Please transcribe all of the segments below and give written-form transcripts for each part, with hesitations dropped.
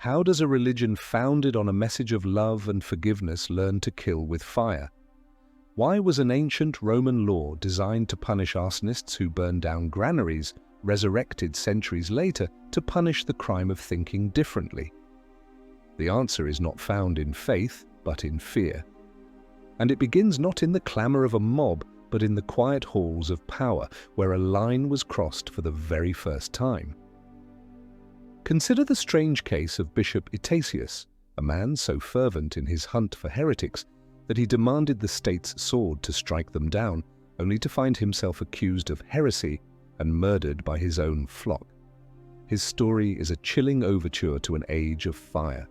How does a religion founded on a message of love and forgiveness learn to kill with fire? Why was an ancient Roman law designed to punish arsonists who burned down granaries resurrected centuries later to punish the crime of thinking differently? The answer is not found in faith, but in fear. And it begins not in the clamor of a mob, but in the quiet halls of power, where a line was crossed for the very first time. Consider the strange case of Bishop Itasius, a man so fervent in his hunt for heretics that he demanded the state's sword to strike them down, only to find himself accused of heresy and murdered by his own flock. His story is a chilling overture to an age of fire.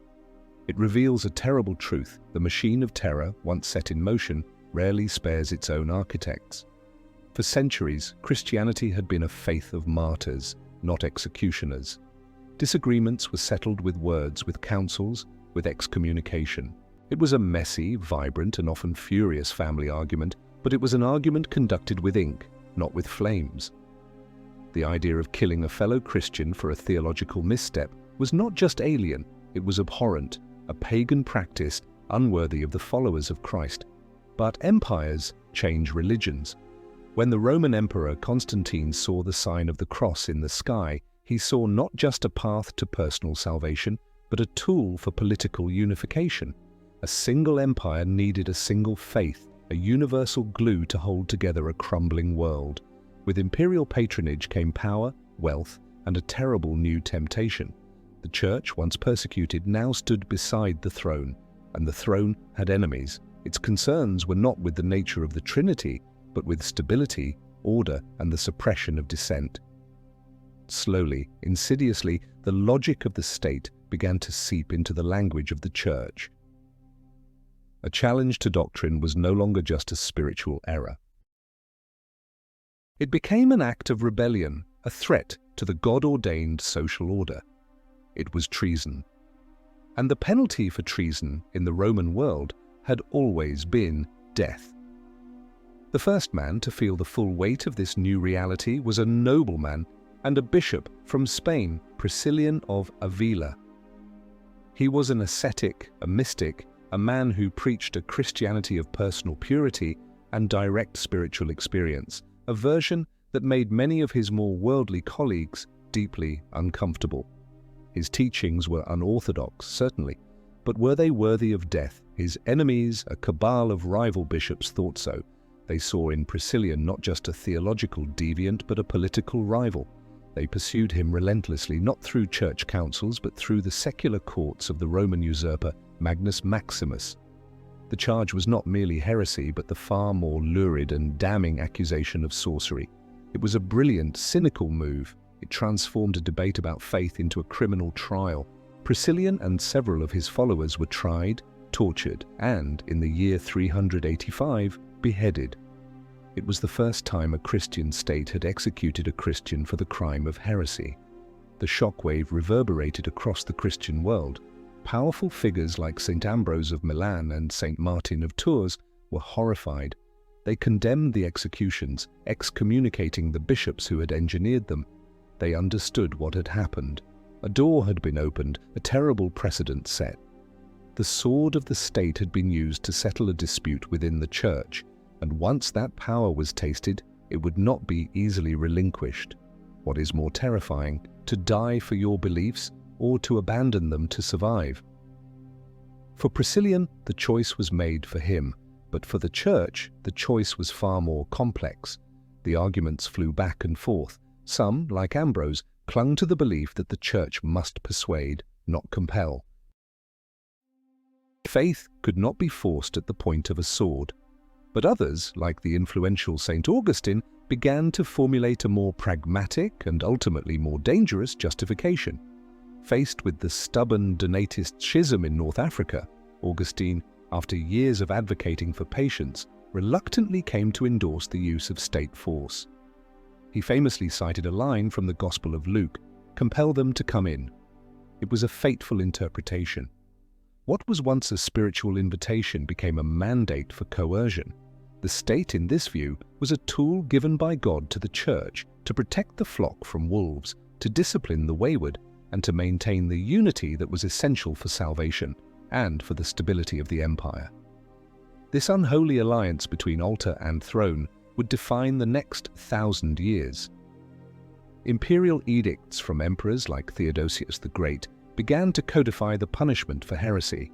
It reveals a terrible truth: the machine of terror, once set in motion, rarely spares its own architects. For centuries, Christianity had been a faith of martyrs, not executioners. Disagreements were settled with words, with councils, with excommunication. It was a messy, vibrant, and often furious family argument, but it was an argument conducted with ink, not with flames. The idea of killing a fellow Christian for a theological misstep was not just alien, it was abhorrent, a pagan practice unworthy of the followers of Christ. But empires change religions. When the Roman Emperor Constantine saw the sign of the cross in the sky, he saw not just a path to personal salvation, but a tool for political unification. A single empire needed a single faith, a universal glue to hold together a crumbling world. With imperial patronage came power, wealth, and a terrible new temptation. The church, once persecuted, now stood beside the throne, and the throne had enemies. Its concerns were not with the nature of the Trinity, but with stability, order, and the suppression of dissent. Slowly, insidiously, the logic of the state began to seep into the language of the church. A challenge to doctrine was no longer just a spiritual error. It became an act of rebellion, a threat to the God-ordained social order. It was treason. And the penalty for treason in the Roman world had always been death. The first man to feel the full weight of this new reality was a nobleman and a bishop from Spain, Priscillian of Avila. He was an ascetic, a mystic, a man who preached a Christianity of personal purity and direct spiritual experience, a version that made many of his more worldly colleagues deeply uncomfortable. His teachings were unorthodox, certainly, but were they worthy of death? His enemies, a cabal of rival bishops, thought so. They saw in Priscillian not just a theological deviant, but a political rival. They pursued him relentlessly, not through church councils, but through the secular courts of the Roman usurper Magnus Maximus. The charge was not merely heresy, but the far more lurid and damning accusation of sorcery. It was a brilliant, cynical move. It transformed a debate about faith into a criminal trial. Priscillian and several of his followers were tried, tortured, and, in the year 385, beheaded. It was the first time a Christian state had executed a Christian for the crime of heresy. The shockwave reverberated across the Christian world. Powerful figures like St. Ambrose of Milan and St. Martin of Tours were horrified. They condemned the executions, excommunicating the bishops who had engineered them. They understood what had happened. A door had been opened, a terrible precedent set. The sword of the state had been used to settle a dispute within the church, and once that power was tasted, it would not be easily relinquished. What is more terrifying, to die for your beliefs or to abandon them to survive? For Priscillian, the choice was made for him, but for the church, the choice was far more complex. The arguments flew back and forth. Some, like Ambrose, clung to the belief that the church must persuade, not compel. Faith could not be forced at the point of a sword. But others, like the influential St. Augustine, began to formulate a more pragmatic and ultimately more dangerous justification. Faced with the stubborn Donatist schism in North Africa, Augustine, after years of advocating for patience, reluctantly came to endorse the use of state force. He famously cited a line from the Gospel of Luke, "Compel them to come in." It was a fateful interpretation. What was once a spiritual invitation became a mandate for coercion. The state, in this view, was a tool given by God to the church to protect the flock from wolves, to discipline the wayward, and to maintain the unity that was essential for salvation and for the stability of the empire. This unholy alliance between altar and throne would define the next 1,000 years. Imperial edicts from emperors like Theodosius the Great began to codify the punishment for heresy.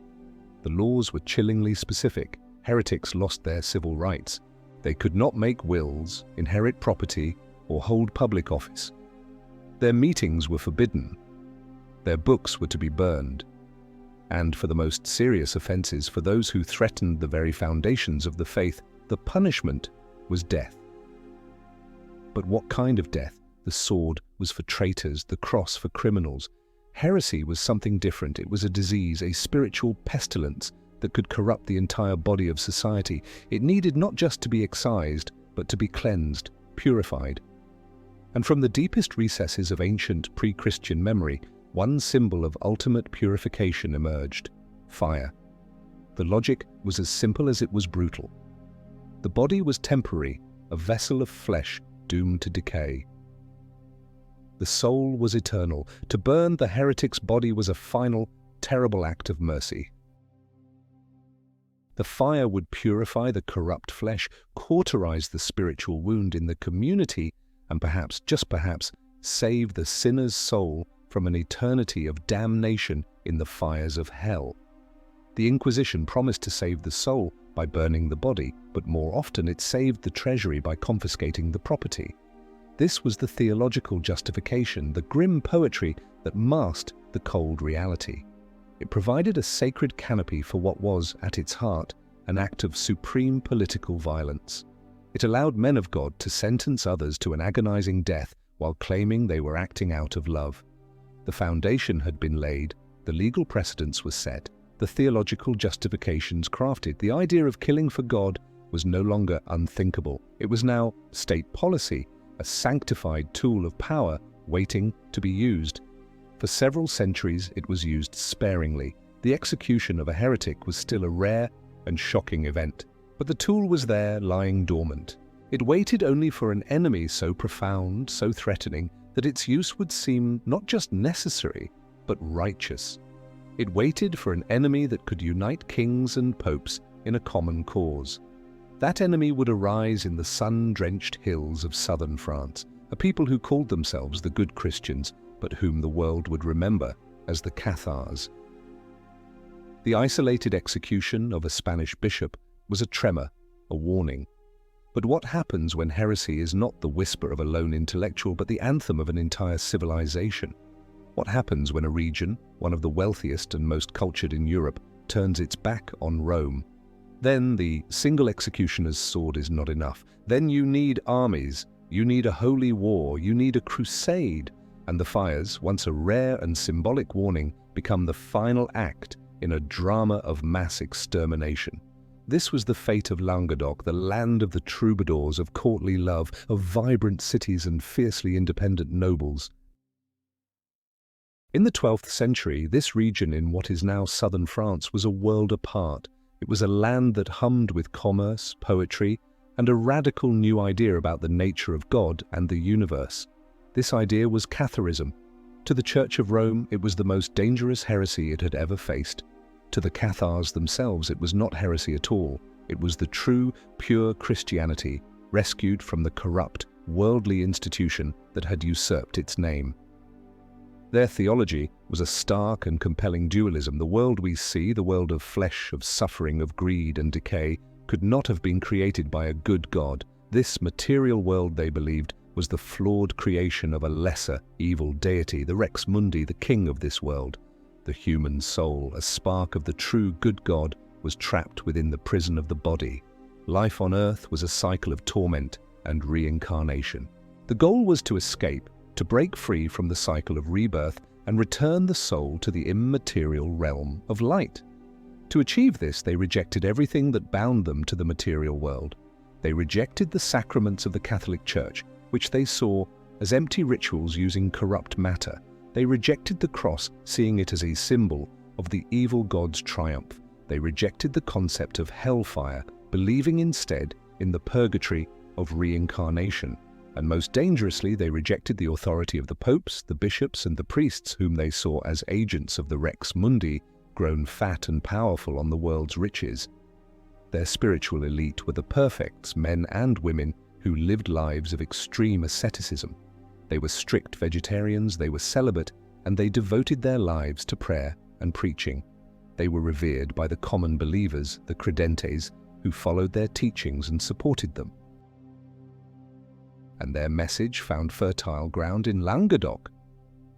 The laws were chillingly specific. Heretics lost their civil rights. They could not make wills, inherit property, or hold public office. Their meetings were forbidden. Their books were to be burned. And for the most serious offenses, for those who threatened the very foundations of the faith, the punishment was death. But what kind of death? The sword was for traitors, the cross for criminals. Heresy was something different. It was a disease, a spiritual pestilence that could corrupt the entire body of society. It needed not just to be excised, but to be cleansed, purified. And from the deepest recesses of ancient pre-Christian memory, one symbol of ultimate purification emerged: fire. The logic was as simple as it was brutal. The body was temporary, a vessel of flesh doomed to decay. The soul was eternal. To burn the heretic's body was a final, terrible act of mercy. The fire would purify the corrupt flesh, cauterize the spiritual wound in the community, and perhaps, just perhaps, save the sinner's soul from an eternity of damnation in the fires of hell. The Inquisition promised to save the soul by burning the body, but more often it saved the treasury by confiscating the property. This was the theological justification, the grim poetry that masked the cold reality. It provided a sacred canopy for what was, at its heart, an act of supreme political violence. It allowed men of God to sentence others to an agonizing death while claiming they were acting out of love. The foundation had been laid, the legal precedents were set, the theological justifications crafted. The idea of killing for God was no longer unthinkable. It was now state policy, a sanctified tool of power waiting to be used. For several centuries it was used sparingly. The execution of a heretic was still a rare and shocking event, but the tool was there, lying dormant. It waited only for an enemy so profound, so threatening, that its use would seem not just necessary, but righteous. It waited for an enemy that could unite kings and popes in a common cause. That enemy would arise in the sun-drenched hills of southern France, a people who called themselves the good Christians, but whom the world would remember as the Cathars. The isolated execution of a Spanish bishop was a tremor, a warning. But what happens when heresy is not the whisper of a lone intellectual, but the anthem of an entire civilization? What happens when a region, one of the wealthiest and most cultured in Europe, turns its back on Rome? Then the single executioner's sword is not enough. Then you need armies, you need a holy war, you need a crusade, and the fires, once a rare and symbolic warning, become the final act in a drama of mass extermination. This was the fate of Languedoc, the land of the troubadours, of courtly love, of vibrant cities and fiercely independent nobles. In the 12th century, this region in what is now southern France was a world apart. It was a land that hummed with commerce, poetry, and a radical new idea about the nature of God and the universe. This idea was Catharism. To the Church of Rome, it was the most dangerous heresy it had ever faced. To the Cathars themselves, it was not heresy at all. It was the true, pure Christianity, rescued from the corrupt, worldly institution that had usurped its name. Their theology was a stark and compelling dualism. The world we see, the world of flesh, of suffering, of greed and decay, could not have been created by a good God. This material world, they believed, was the flawed creation of a lesser, evil deity, the Rex Mundi, the king of this world. The human soul, a spark of the true good God, was trapped within the prison of the body. Life on earth was a cycle of torment and reincarnation. The goal was to escape, to break free from the cycle of rebirth and return the soul to the immaterial realm of light. To achieve this, they rejected everything that bound them to the material world. They rejected the sacraments of the Catholic Church, which they saw as empty rituals using corrupt matter. They rejected the cross, seeing it as a symbol of the evil God's triumph. They rejected the concept of hellfire, believing instead in the purgatory of reincarnation. And most dangerously, they rejected the authority of the popes, the bishops, and the priests, whom they saw as agents of the Rex Mundi, grown fat and powerful on the world's riches. Their spiritual elite were the perfects, men and women, who lived lives of extreme asceticism. They were strict vegetarians, they were celibate, and they devoted their lives to prayer and preaching. They were revered by the common believers, the credentes, who followed their teachings and supported them. And their message found fertile ground in Languedoc.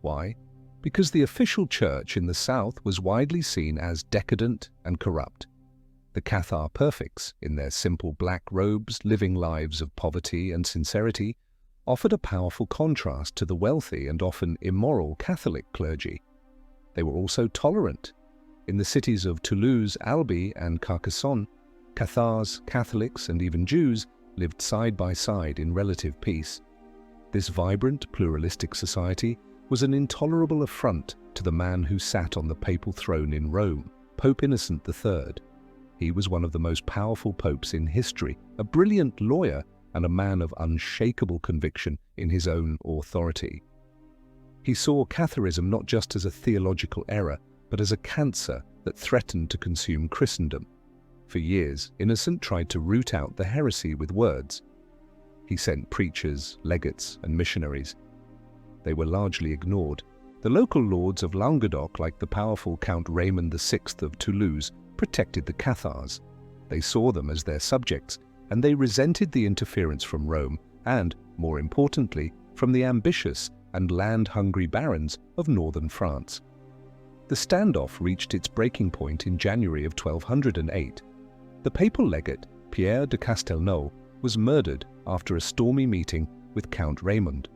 Why? Because the official church in the south was widely seen as decadent and corrupt. The Cathar perfects, in their simple black robes, living lives of poverty and sincerity, offered a powerful contrast to the wealthy and often immoral Catholic clergy. They were also tolerant. In the cities of Toulouse, Albi, and Carcassonne, Cathars, Catholics, and even Jews lived side by side in relative peace. This vibrant, pluralistic society was an intolerable affront to the man who sat on the papal throne in Rome, Pope Innocent III. He was one of the most powerful popes in history, a brilliant lawyer and a man of unshakable conviction in his own authority. He saw Catharism not just as a theological error, but as a cancer that threatened to consume Christendom. For years, Innocent tried to root out the heresy with words. He sent preachers, legates, and missionaries. They were largely ignored. The local lords of Languedoc, like the powerful Count Raymond VI of Toulouse, protected the Cathars. They saw them as their subjects, and they resented the interference from Rome and, more importantly, from the ambitious and land-hungry barons of northern France. The standoff reached its breaking point in January of 1208. The papal legate, Pierre de Castelnau, was murdered after a stormy meeting with Count Raymond.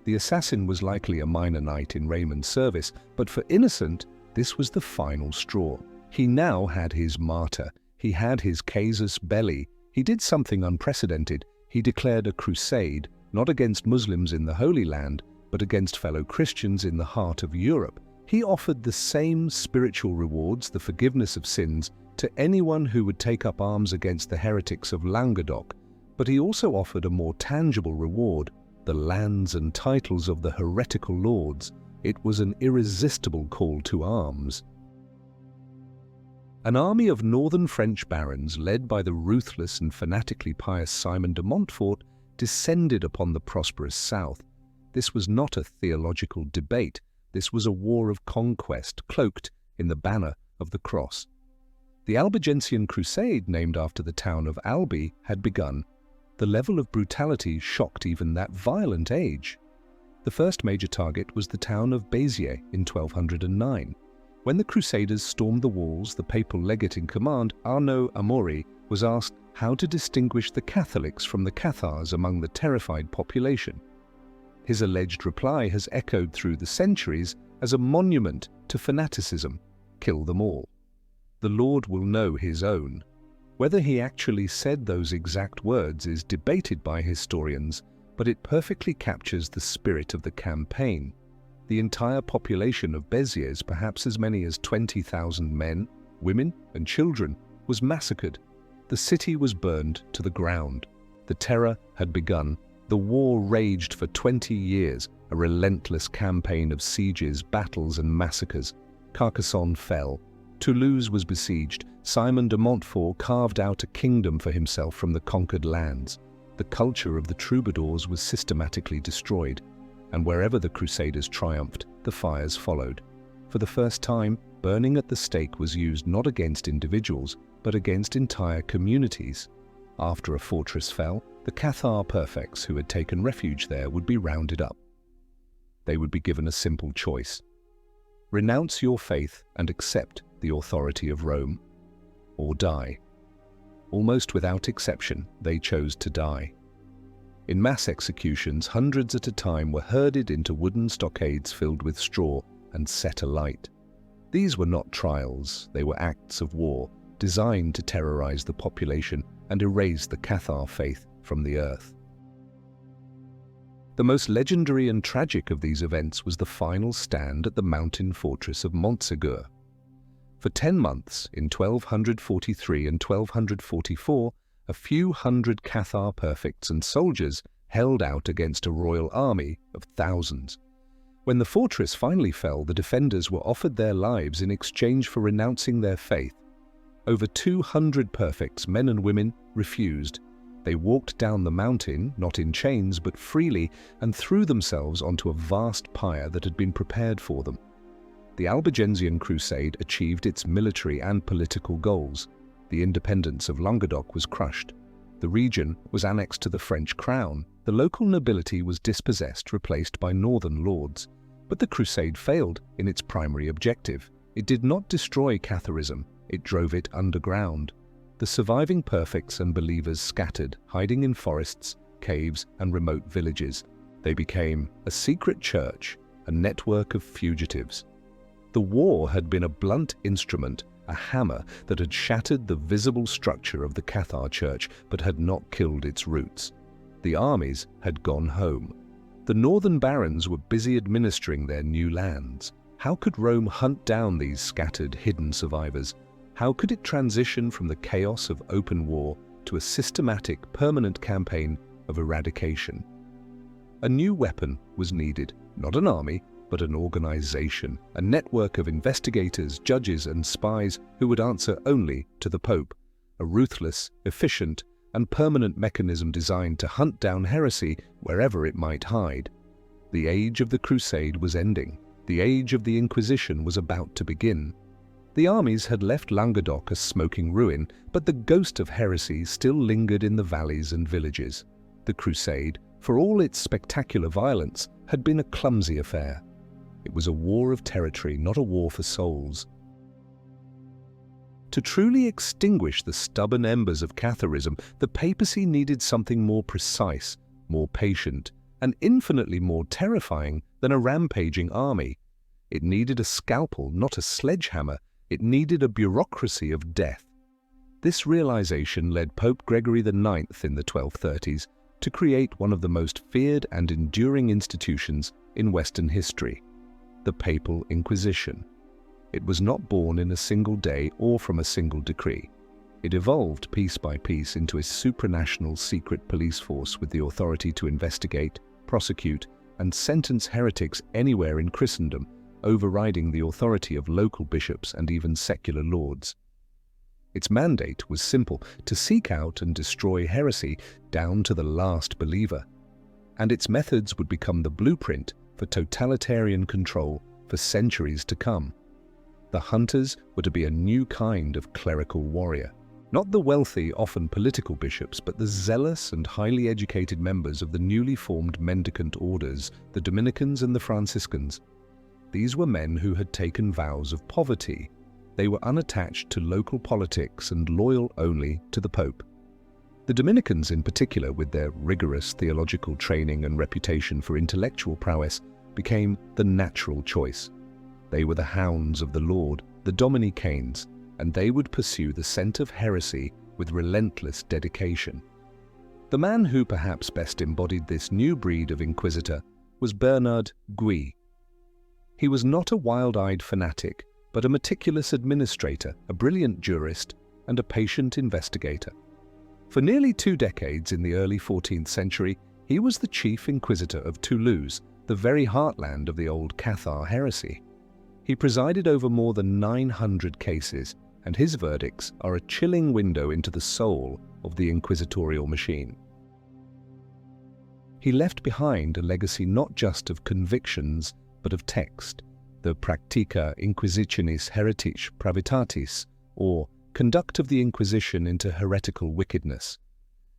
The assassin was likely a minor knight in Raymond's service, but for Innocent, this was the final straw. He now had his martyr. He had his casus belli. He did something unprecedented. He declared a crusade, not against Muslims in the Holy Land, but against fellow Christians in the heart of Europe. He offered the same spiritual rewards, the forgiveness of sins, to anyone who would take up arms against the heretics of Languedoc, but he also offered a more tangible reward, the lands and titles of the heretical lords. It was an irresistible call to arms. An army of northern French barons, led by the ruthless and fanatically pious Simon de Montfort, descended upon the prosperous south. This was not a theological debate. This was a war of conquest, cloaked in the banner of the cross. The Albigensian Crusade, named after the town of Albi, had begun. The level of brutality shocked even that violent age. The first major target was the town of Béziers in 1209. When the Crusaders stormed the walls, the papal legate in command, Arnaud Amaury, was asked how to distinguish the Catholics from the Cathars among the terrified population. His alleged reply has echoed through the centuries as a monument to fanaticism: kill them all. The Lord will know his own. Whether he actually said those exact words is debated by historians, but it perfectly captures the spirit of the campaign. The entire population of Béziers, perhaps as many as 20,000 men, women, and children, was massacred. The city was burned to the ground. The terror had begun. The war raged for 20 years, a relentless campaign of sieges, battles, and massacres. Carcassonne fell. Toulouse was besieged. Simon de Montfort carved out a kingdom for himself from the conquered lands. The culture of the troubadours was systematically destroyed, and wherever the Crusaders triumphed, the fires followed. For the first time, burning at the stake was used not against individuals, but against entire communities. After a fortress fell, the Cathar perfects who had taken refuge there would be rounded up. They would be given a simple choice: renounce your faith and accept the authority of Rome, or die. Almost without exception, they chose to die. In mass executions, hundreds at a time were herded into wooden stockades filled with straw and set alight. These were not trials, they were acts of war, designed to terrorize the population and erase the Cathar faith from the earth. The most legendary and tragic of these events was the final stand at the mountain fortress of Montségur. For 10 months, in 1243 and 1244, a few hundred Cathar perfects and soldiers held out against a royal army of thousands. When the fortress finally fell, the defenders were offered their lives in exchange for renouncing their faith. Over 200 perfects, men and women, refused. They walked down the mountain, not in chains, but freely, and threw themselves onto a vast pyre that had been prepared for them. The Albigensian Crusade achieved its military and political goals. The independence of Languedoc was crushed. The region was annexed to the French crown. The local nobility was dispossessed, replaced by northern lords. But the Crusade failed in its primary objective. It did not destroy Catharism, it drove it underground. The surviving perfects and believers scattered, hiding in forests, caves, and remote villages. They became a secret church, a network of fugitives. The war had been a blunt instrument, a hammer that had shattered the visible structure of the Cathar Church but had not killed its roots. The armies had gone home. The northern barons were busy administering their new lands. How could Rome hunt down these scattered, hidden survivors? How could it transition from the chaos of open war to a systematic, permanent campaign of eradication? A new weapon was needed, not an army, but an organization, a network of investigators, judges, and spies who would answer only to the Pope, a ruthless, efficient, and permanent mechanism designed to hunt down heresy wherever it might hide. The age of the Crusade was ending. The age of the Inquisition was about to begin. The armies had left Languedoc a smoking ruin, but the ghost of heresy still lingered in the valleys and villages. The Crusade, for all its spectacular violence, had been a clumsy affair. It was a war of territory, not a war for souls. To truly extinguish the stubborn embers of Catharism, the papacy needed something more precise, more patient, and infinitely more terrifying than a rampaging army. It needed a scalpel, not a sledgehammer. It needed a bureaucracy of death. This realization led Pope Gregory IX in the 1230s to create one of the most feared and enduring institutions in Western history, the Papal Inquisition. It was not born in a single day or from a single decree. It evolved piece by piece into a supranational secret police force with the authority to investigate, prosecute, and sentence heretics anywhere in Christendom, overriding the authority of local bishops and even secular lords. Its mandate was simple: to seek out and destroy heresy down to the last believer. And its methods would become the blueprint for totalitarian control for centuries to come. The hunters were to be a new kind of clerical warrior. Not the wealthy, often political bishops, but the zealous and highly educated members of the newly formed mendicant orders, the Dominicans and the Franciscans. These were men who had taken vows of poverty. They were unattached to local politics and loyal only to the Pope. The Dominicans in particular, with their rigorous theological training and reputation for intellectual prowess, became the natural choice. They were the hounds of the Lord, the Dominicanes, and they would pursue the scent of heresy with relentless dedication. The man who perhaps best embodied this new breed of inquisitor was Bernard Gui. He was not a wild-eyed fanatic, but a meticulous administrator, a brilliant jurist, and a patient investigator. For nearly 2 decades in the early 14th century, he was the chief inquisitor of Toulouse, the very heartland of the old Cathar heresy. He presided over more than 900 cases, and his verdicts are a chilling window into the soul of the inquisitorial machine. He left behind a legacy not just of convictions, but of text, the Practica Inquisitionis Heretics Pravitatis, or Conduct of the Inquisition into Heretical Wickedness.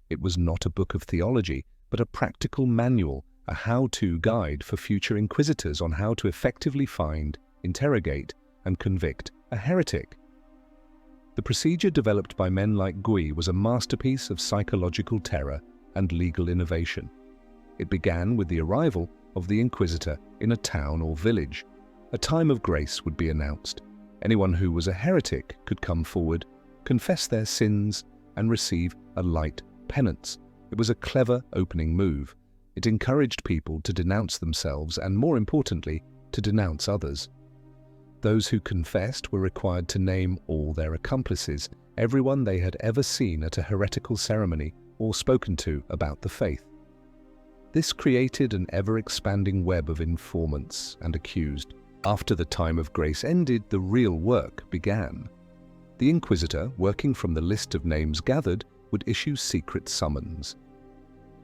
It was not a book of theology, but a practical manual, a how-to guide for future inquisitors on how to effectively find, interrogate, and convict a heretic. The procedure developed by men like Gui was a masterpiece of psychological terror and legal innovation. It began with the arrival of the inquisitor in a town or village. A time of grace would be announced. Anyone who was a heretic could come forward, confess their sins, and receive a light penance. It was a clever opening move. It encouraged people to denounce themselves and, more importantly, to denounce others. Those who confessed were required to name all their accomplices, everyone they had ever seen at a heretical ceremony or spoken to about the faith. This created an ever-expanding web of informants and accused. After the time of grace ended, the real work began. The Inquisitor, working from the list of names gathered, would issue secret summons.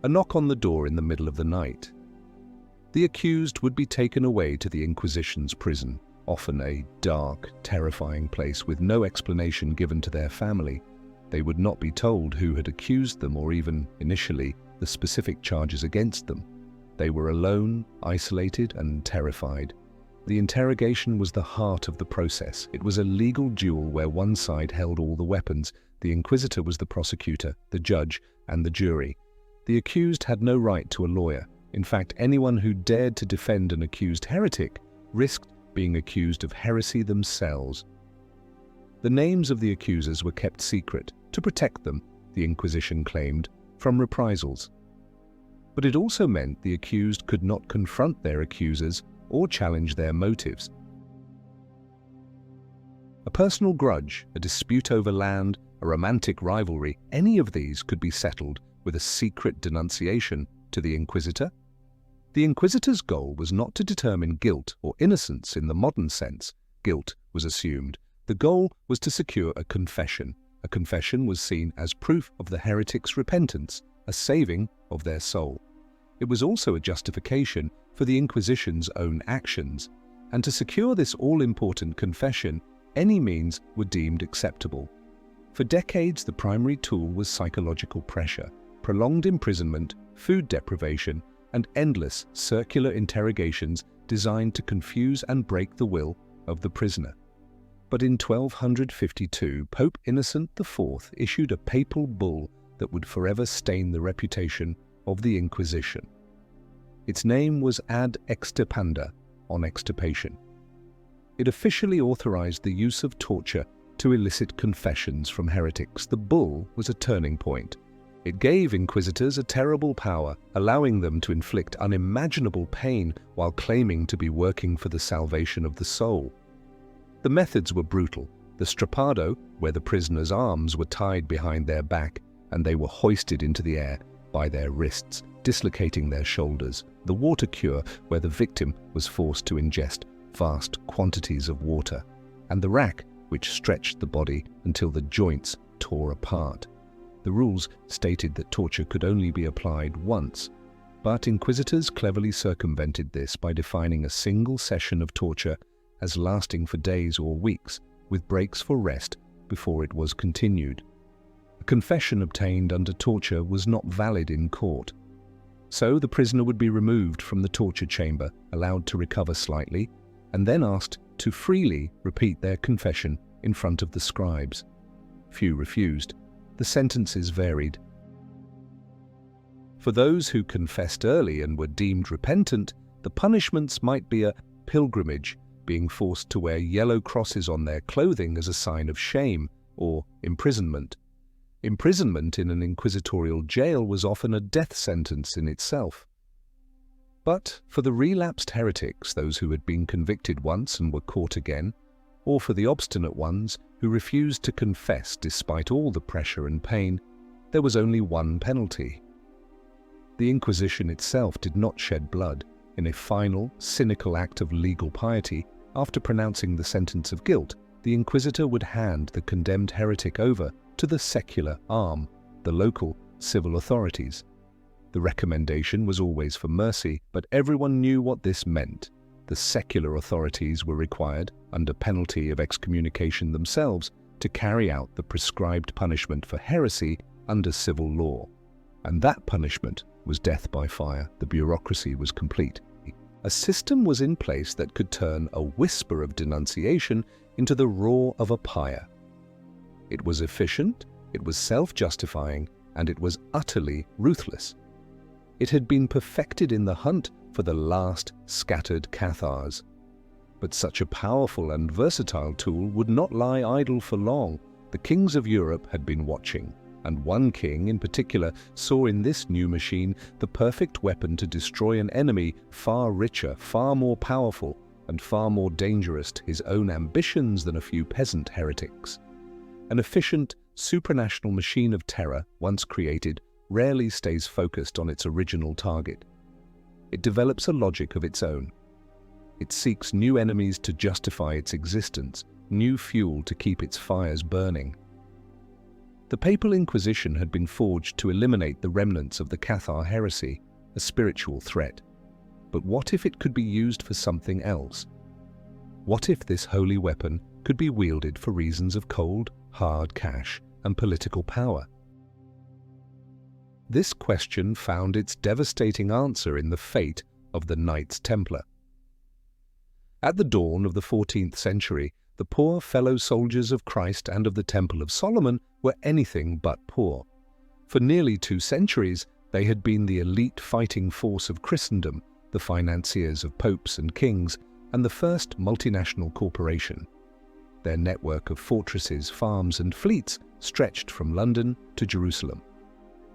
A knock on the door in the middle of the night. The accused would be taken away to the Inquisition's prison, often a dark, terrifying place with no explanation given to their family. They would not be told who had accused them or even, initially, the specific charges against them. They were alone, isolated, and terrified. The interrogation was the heart of the process. It was a legal duel where one side held all the weapons. The Inquisitor was the prosecutor, the judge, and the jury. The accused had no right to a lawyer. In fact, anyone who dared to defend an accused heretic risked being accused of heresy themselves. The names of the accusers were kept secret to protect them, the Inquisition claimed, from reprisals. But it also meant the accused could not confront their accusers or challenge their motives. A personal grudge, a dispute over land, a romantic rivalry, any of these could be settled with a secret denunciation to the Inquisitor. The Inquisitor's goal was not to determine guilt or innocence in the modern sense. Guilt was assumed. The goal was to secure a confession. A confession was seen as proof of the heretic's repentance, a saving of their soul. It was also a justification for the Inquisition's own actions, and to secure this all-important confession, any means were deemed acceptable. For decades, the primary tool was psychological pressure, prolonged imprisonment, food deprivation, and endless circular interrogations designed to confuse and break the will of the prisoner. But in 1252, Pope Innocent IV issued a papal bull that would forever stain the reputation of the Inquisition. Its name was Ad Extirpanda, on extirpation. It officially authorized the use of torture to elicit confessions from heretics. The bull was a turning point. It gave inquisitors a terrible power, allowing them to inflict unimaginable pain while claiming to be working for the salvation of the soul. The methods were brutal. The strappado, where the prisoner's arms were tied behind their back and they were hoisted into the air by their wrists, dislocating their shoulders. The water cure, where the victim was forced to ingest vast quantities of water. And the rack, which stretched the body until the joints tore apart. The rules stated that torture could only be applied once, but inquisitors cleverly circumvented this by defining a single session of torture as lasting for days or weeks, with breaks for rest before it was continued. A confession obtained under torture was not valid in court. So the prisoner would be removed from the torture chamber, allowed to recover slightly, and then asked to freely repeat their confession in front of the scribes. Few refused. The sentences varied. For those who confessed early and were deemed repentant, the punishments might be a pilgrimage, being forced to wear yellow crosses on their clothing as a sign of shame, or imprisonment. Imprisonment in an inquisitorial jail was often a death sentence in itself. But for the relapsed heretics, those who had been convicted once and were caught again, or for the obstinate ones who refused to confess despite all the pressure and pain, there was only one penalty. The Inquisition itself did not shed blood. In a final, cynical act of legal piety, after pronouncing the sentence of guilt, the Inquisitor would hand the condemned heretic over to the secular arm, the local civil authorities. The recommendation was always for mercy, but everyone knew what this meant. The secular authorities were required, under penalty of excommunication themselves, to carry out the prescribed punishment for heresy under civil law. And that punishment was death by fire. The bureaucracy was complete. A system was in place that could turn a whisper of denunciation into the roar of a pyre. It was efficient, it was self-justifying, and it was utterly ruthless. It had been perfected in the hunt for the last scattered Cathars. But such a powerful and versatile tool would not lie idle for long. The kings of Europe had been watching, and one king in particular saw in this new machine the perfect weapon to destroy an enemy far richer, far more powerful, and far more dangerous to his own ambitions than a few peasant heretics. An efficient, supranational machine of terror, once created, rarely stays focused on its original target. it develops a logic of its own. It seeks new enemies to justify its existence, new fuel to keep its fires burning. The Papal Inquisition had been forged to eliminate the remnants of the Cathar heresy, a spiritual threat. But what if it could be used for something else? What if this holy weapon could be wielded for reasons of cold, hard cash and political power? This question found its devastating answer in the fate of the Knights Templar. At the dawn of the 14th century, the poor fellow soldiers of Christ and of the Temple of Solomon were anything but poor. For nearly 2 centuries, they had been the elite fighting force of Christendom, the financiers of popes and kings, and the first multinational corporation. Their network of fortresses, farms, and fleets stretched from London to Jerusalem.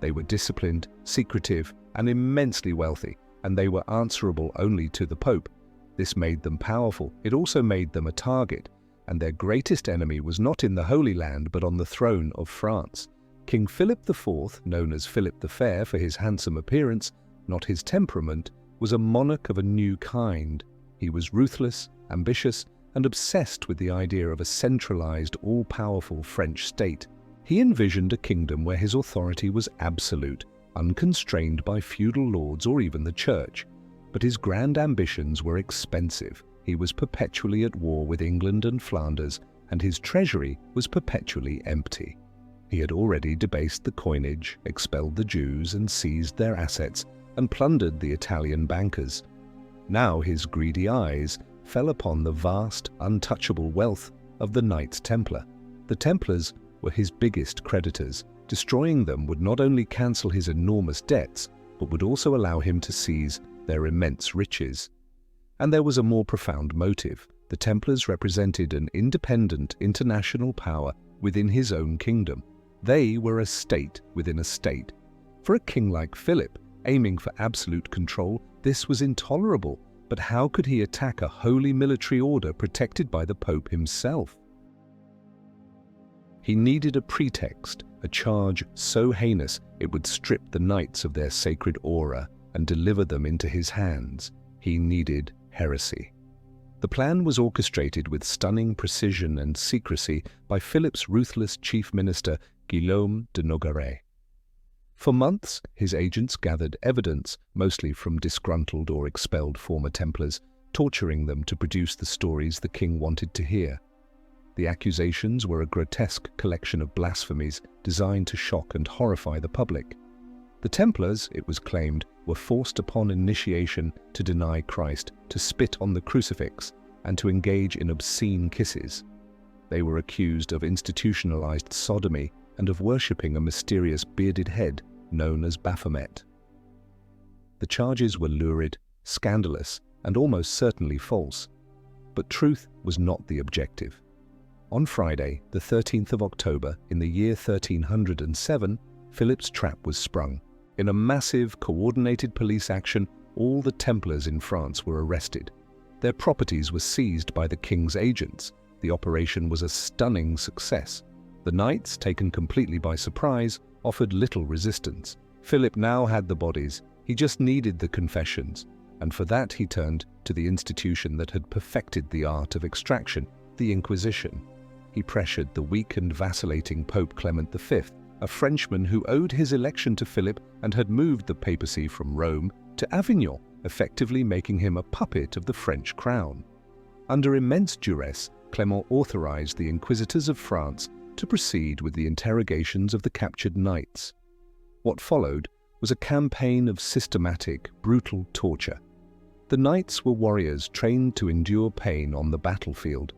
They were disciplined, secretive, and immensely wealthy, and they were answerable only to the Pope. This made them powerful. It also made them a target, and their greatest enemy was not in the Holy Land but on the throne of France. King Philip IV, known as Philip the Fair for his handsome appearance, not his temperament, was a monarch of a new kind. He was ruthless, ambitious, and obsessed with the idea of a centralized, all-powerful French state. He envisioned a kingdom where his authority was absolute, unconstrained by feudal lords or even the church. But his grand ambitions were expensive. He was perpetually at war with England and Flanders, and his treasury was perpetually empty. He had already debased the coinage, expelled the Jews and seized their assets, and plundered the Italian bankers. Now his greedy eyes fell upon the vast, untouchable wealth of the Knights Templar. The Templars were his biggest creditors. Destroying them would not only cancel his enormous debts, but would also allow him to seize their immense riches. And there was a more profound motive. The Templars represented an independent international power within his own kingdom. They were a state within a state. For a king like Philip, aiming for absolute control, this was intolerable. But how could he attack a holy military order protected by the Pope himself? He needed a pretext, a charge so heinous it would strip the knights of their sacred aura and deliver them into his hands. He needed heresy. The plan was orchestrated with stunning precision and secrecy by Philip's ruthless chief minister, Guillaume de Nogaret. For months, his agents gathered evidence, mostly from disgruntled or expelled former Templars, torturing them to produce the stories the king wanted to hear. The accusations were a grotesque collection of blasphemies designed to shock and horrify the public. The Templars, it was claimed, were forced upon initiation to deny Christ, to spit on the crucifix, and to engage in obscene kisses. They were accused of institutionalized sodomy and of worshipping a mysterious bearded head known as Baphomet. The charges were lurid, scandalous, and almost certainly false. But truth was not the objective. On Friday, the 13th of October, in the year 1307, Philip's trap was sprung. In a massive, coordinated police action, all the Templars in France were arrested. Their properties were seized by the king's agents. The operation was a stunning success. The knights, taken completely by surprise, offered little resistance. Philip now had the bodies. He just needed the confessions. And for that he turned to the institution that had perfected the art of extraction, the Inquisition. He pressured the weak and vacillating Pope Clement V, a Frenchman who owed his election to Philip and had moved the papacy from Rome to Avignon, effectively making him a puppet of the French crown. Under immense duress, Clement authorized the inquisitors of France to proceed with the interrogations of the captured knights. What followed was a campaign of systematic, brutal torture. The knights were warriors trained to endure pain on the battlefield.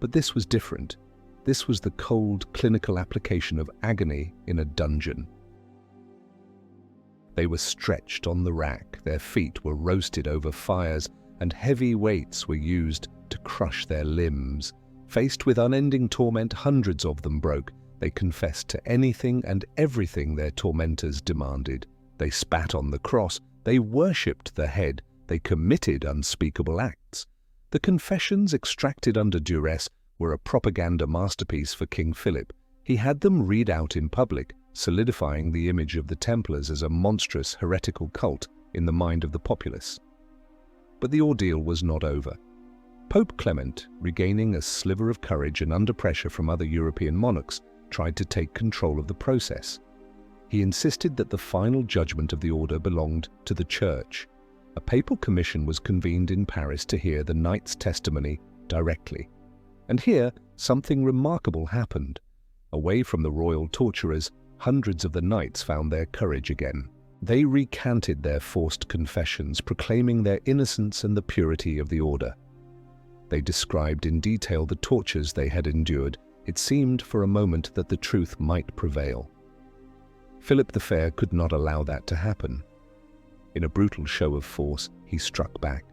But this was different. This was the cold, clinical application of agony in a dungeon. They were stretched on the rack, their feet were roasted over fires, and heavy weights were used to crush their limbs. Faced with unending torment, hundreds of them broke. They confessed to anything and everything their tormentors demanded. They spat on the cross, they worshipped the head, they committed unspeakable acts. The confessions extracted under duress were a propaganda masterpiece for King Philip. He had them read out in public, solidifying the image of the Templars as a monstrous heretical cult in the mind of the populace. But the ordeal was not over. Pope Clement, regaining a sliver of courage and under pressure from other European monarchs, tried to take control of the process. He insisted that the final judgment of the order belonged to the Church. A papal commission was convened in Paris to hear the knights' testimony directly. And here, something remarkable happened. Away from the royal torturers, hundreds of the knights found their courage again. They recanted their forced confessions, proclaiming their innocence and the purity of the order. They described in detail the tortures they had endured. It seemed for a moment that the truth might prevail. Philip the Fair could not allow that to happen. In a brutal show of force, he struck back.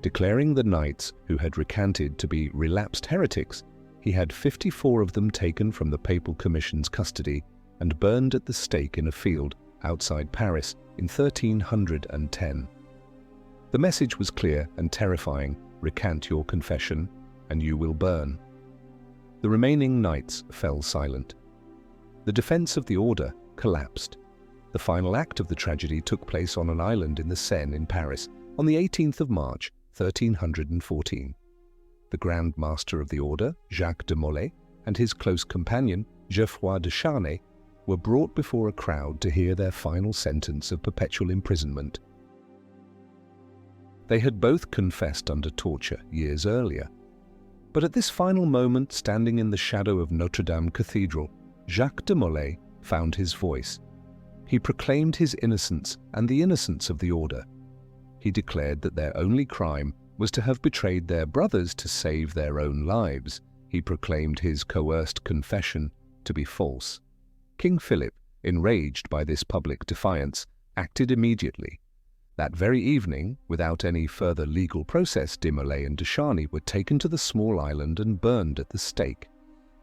Declaring the knights who had recanted to be relapsed heretics, he had 54 of them taken from the papal commission's custody and burned at the stake in a field outside Paris in 1310. The message was clear and terrifying: recant your confession, and you will burn. The remaining knights fell silent. The defense of the order collapsed. The final act of the tragedy took place on an island in the Seine in Paris on the 18th of March, 1314. The Grand Master of the order, Jacques de Molay, and his close companion, Geoffroy de Charnay, were brought before a crowd to hear their final sentence of perpetual imprisonment. They had both confessed under torture years earlier. But at this final moment, standing in the shadow of Notre Dame Cathedral, Jacques de Molay found his voice. He proclaimed his innocence and the innocence of the order. He declared that their only crime was to have betrayed their brothers to save their own lives. He proclaimed his coerced confession to be false. King Philip, enraged by this public defiance, acted immediately. That very evening, without any further legal process, de Molay and de Charnay were taken to the small island and burned at the stake.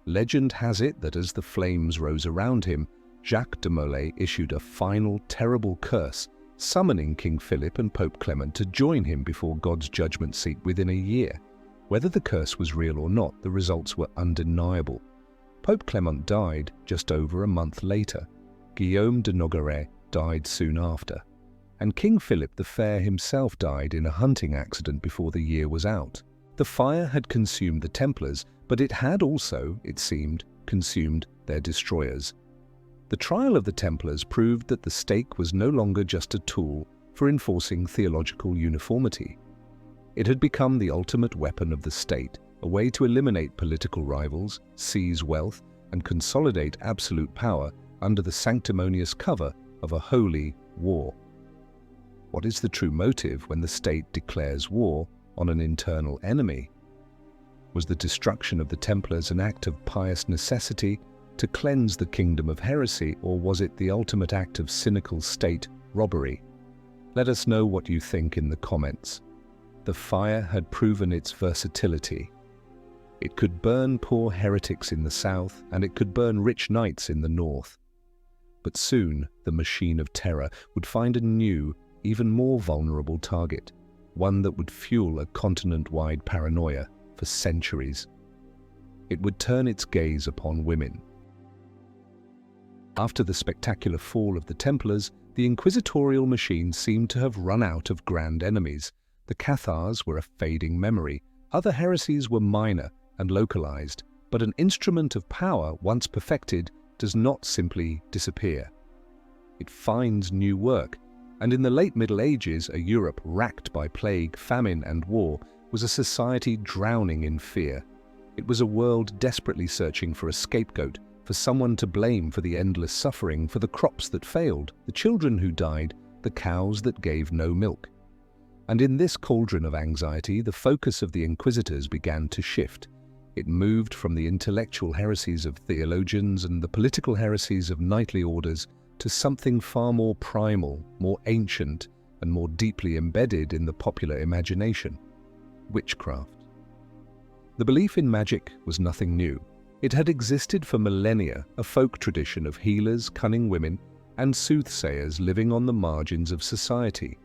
Legend has it that as the flames rose around him, Jacques de Molay issued a final, terrible curse, summoning King Philip and Pope Clement to join him before God's judgment seat within a year. Whether the curse was real or not, the results were undeniable. Pope Clement died just over a month later. Guillaume de Nogaret died soon after. And King Philip the Fair himself died in a hunting accident before the year was out. The fire had consumed the Templars, but it had also, it seemed, consumed their destroyers. The trial of the Templars proved that the stake was no longer just a tool for enforcing theological uniformity. It had become the ultimate weapon of the state, a way to eliminate political rivals, seize wealth, and consolidate absolute power under the sanctimonious cover of a holy war. What is the true motive when the state declares war on an internal enemy? Was the destruction of the Templars an act of pious necessity to cleanse the kingdom of heresy, or was it the ultimate act of cynical state robbery? Let us know what you think in the comments. The fire had proven its versatility. It could burn poor heretics in the south, and it could burn rich knights in the north. But soon the machine of terror would find a new, even more vulnerable target, one that would fuel a continent-wide paranoia for centuries. It would turn its gaze upon women. After the spectacular fall of the Templars, the inquisitorial machine seemed to have run out of grand enemies. The Cathars were a fading memory. Other heresies were minor and localized, but an instrument of power, once perfected, does not simply disappear. It finds new work, and in the late Middle Ages, a Europe racked by plague, famine, and war was a society drowning in fear. It was a world desperately searching for a scapegoat, for someone to blame for the endless suffering, for the crops that failed, the children who died, the cows that gave no milk. And in this cauldron of anxiety, the focus of the inquisitors began to shift. It moved from the intellectual heresies of theologians and the political heresies of knightly orders to something far more primal, more ancient, and more deeply embedded in the popular imagination: witchcraft. The belief in magic was nothing new. It had existed for millennia, a folk tradition of healers, cunning women, and soothsayers living on the margins of society.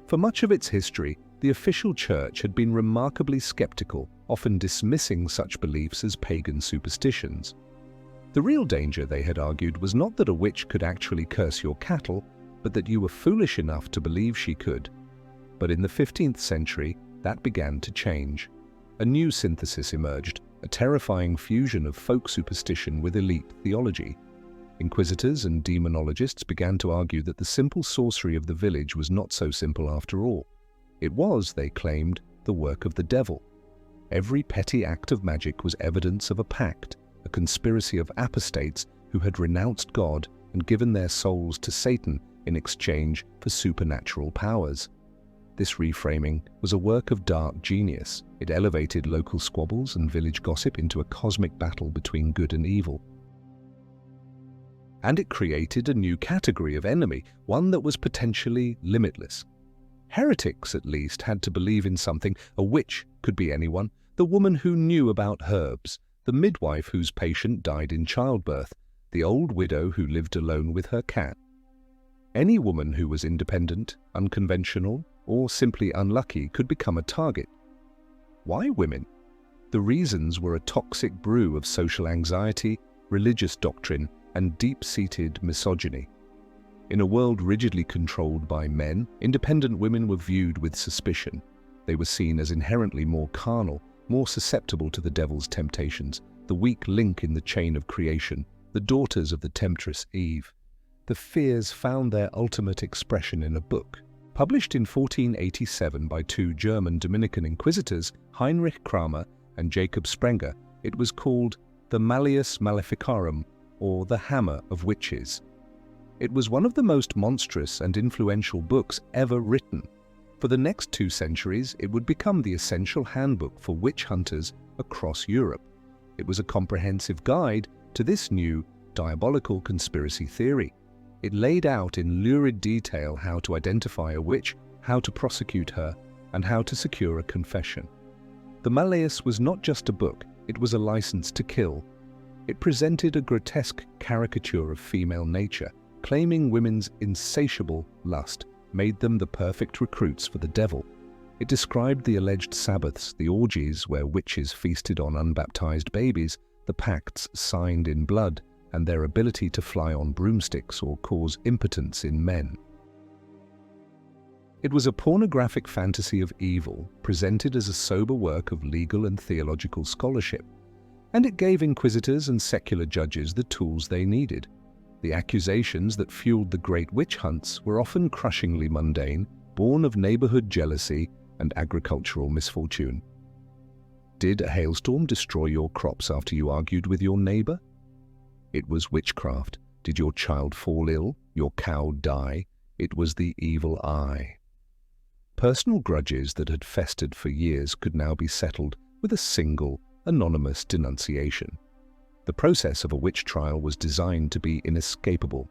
For much of its history, the official church had been remarkably skeptical, often dismissing such beliefs as pagan superstitions. The real danger, they had argued, was not that a witch could actually curse your cattle, but that you were foolish enough to believe she could. But in the 15th century, that began to change. A new synthesis emerged, a terrifying fusion of folk superstition with elite theology. Inquisitors and demonologists began to argue that the simple sorcery of the village was not so simple after all. It was, they claimed, the work of the devil. Every petty act of magic was evidence of a pact, a conspiracy of apostates who had renounced God and given their souls to Satan in exchange for supernatural powers. This reframing was a work of dark genius. It elevated local squabbles and village gossip into a cosmic battle between good and evil. And it created a new category of enemy, one that was potentially limitless. Heretics, at least, had to believe in something. A witch could be anyone, the woman who knew about herbs, the midwife whose patient died in childbirth, the old widow who lived alone with her cat. Any woman who was independent, unconventional, or simply unlucky could become a target. Why women? The reasons were a toxic brew of social anxiety, religious doctrine, and deep-seated misogyny. In a world rigidly controlled by men, independent women were viewed with suspicion. They were seen as inherently more carnal, more susceptible to the devil's temptations, the weak link in the chain of creation, the daughters of the temptress Eve. The fears found their ultimate expression in a book. Published in 1487 by two German Dominican inquisitors, Heinrich Kramer and Jacob Sprenger, it was called the Malleus Maleficarum, or the Hammer of Witches. It was one of the most monstrous and influential books ever written. For the next 2 centuries, it would become the essential handbook for witch hunters across Europe. It was a comprehensive guide to this new, diabolical conspiracy theory. It laid out in lurid detail how to identify a witch, how to prosecute her, and how to secure a confession. The Malleus was not just a book, it was a license to kill. It presented a grotesque caricature of female nature, claiming women's insatiable lust made them the perfect recruits for the devil. It described the alleged Sabbaths, the orgies where witches feasted on unbaptized babies, the pacts signed in blood, and their ability to fly on broomsticks or cause impotence in men. It was a pornographic fantasy of evil, presented as a sober work of legal and theological scholarship, and it gave inquisitors and secular judges the tools they needed. The accusations that fueled the great witch hunts were often crushingly mundane, born of neighborhood jealousy and agricultural misfortune. Did a hailstorm destroy your crops after you argued with your neighbor? It was witchcraft. Did your child fall ill, your cow die? It was the evil eye. Personal grudges that had festered for years could now be settled with a single, anonymous denunciation. The process of a witch trial was designed to be inescapable.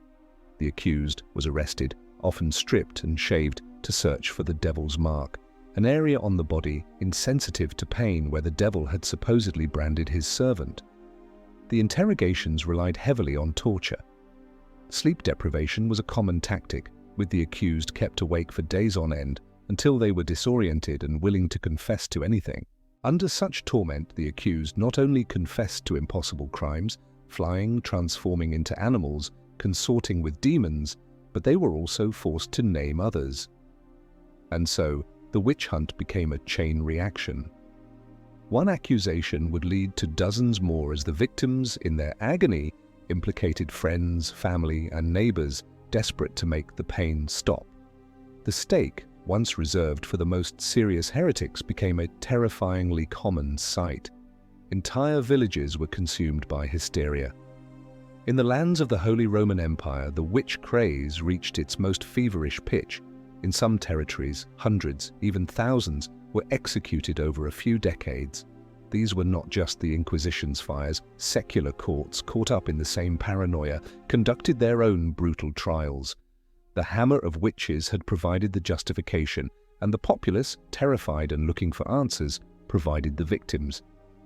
The accused was arrested, often stripped and shaved to search for the devil's mark, an area on the body insensitive to pain where the devil had supposedly branded his servant. The interrogations relied heavily on torture. Sleep deprivation was a common tactic, with the accused kept awake for days on end until they were disoriented and willing to confess to anything. Under such torment, the accused not only confessed to impossible crimes, flying, transforming into animals, consorting with demons, but they were also forced to name others. And so, the witch hunt became a chain reaction. One accusation would lead to dozens more as the victims, in their agony, implicated friends, family, and neighbors, desperate to make the pain stop. The stake, once reserved for the most serious heretics, became a terrifyingly common sight. Entire villages were consumed by hysteria. In the lands of the Holy Roman Empire, the witch craze reached its most feverish pitch. In some territories, hundreds, even thousands, were executed over a few decades. These were not just the Inquisition's fires. Secular courts, caught up in the same paranoia, conducted their own brutal trials. The hammer of witches had provided the justification, and the populace, terrified and looking for answers, provided the victims.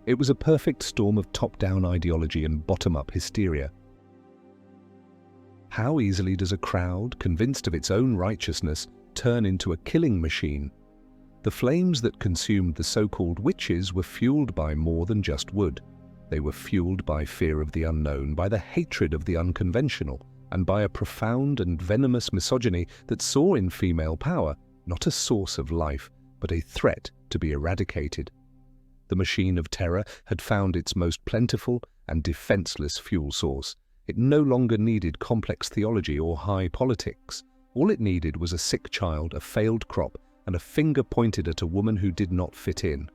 It was a perfect storm of top-down ideology and bottom-up hysteria. How easily does a crowd, convinced of its own righteousness, turn into a killing machine? The flames that consumed the so-called witches were fueled by more than just wood. They were fueled by fear of the unknown, by the hatred of the unconventional, and by a profound and venomous misogyny that saw in female power not a source of life, but a threat to be eradicated. The machine of terror had found its most plentiful and defenseless fuel source. It no longer needed complex theology or high politics. All it needed was a sick child, a failed crop, and a finger pointed at a woman who did not fit in.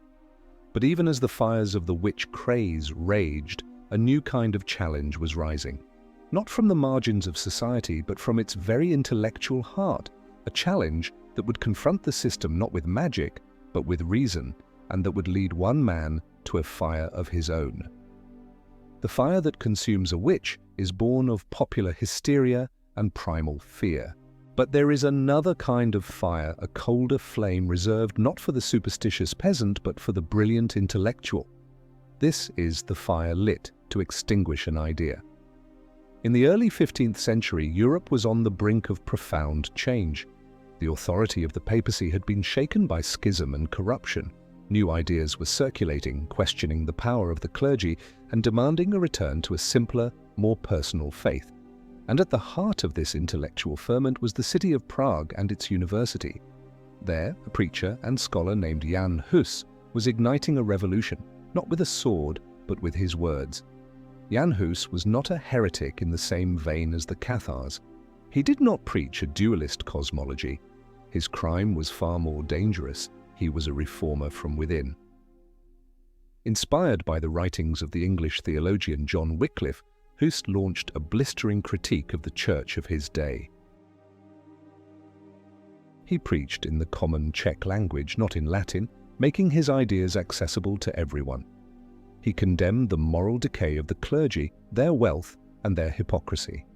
But even as the fires of the witch craze raged, a new kind of challenge was rising. Not from the margins of society, but from its very intellectual heart. A challenge that would confront the system not with magic, but with reason, and that would lead one man to a fire of his own. The fire that consumes a witch is born of popular hysteria and primal fear. But there is another kind of fire, a colder flame reserved not for the superstitious peasant, but for the brilliant intellectual. This is the fire lit to extinguish an idea. In the early 15th century, Europe was on the brink of profound change. The authority of the papacy had been shaken by schism and corruption. New ideas were circulating, questioning the power of the clergy and demanding a return to a simpler, more personal faith. And at the heart of this intellectual ferment was the city of Prague and its university. There, a preacher and scholar named Jan Hus was igniting a revolution, not with a sword, but with his words. Jan Hus was not a heretic in the same vein as the Cathars. He did not preach a dualist cosmology. His crime was far more dangerous. He was a reformer from within. Inspired by the writings of the English theologian John Wycliffe, Hus launched a blistering critique of the church of his day. He preached in the common Czech language, not in Latin, making his ideas accessible to everyone. He condemned the moral decay of the clergy, their wealth, and their hypocrisy.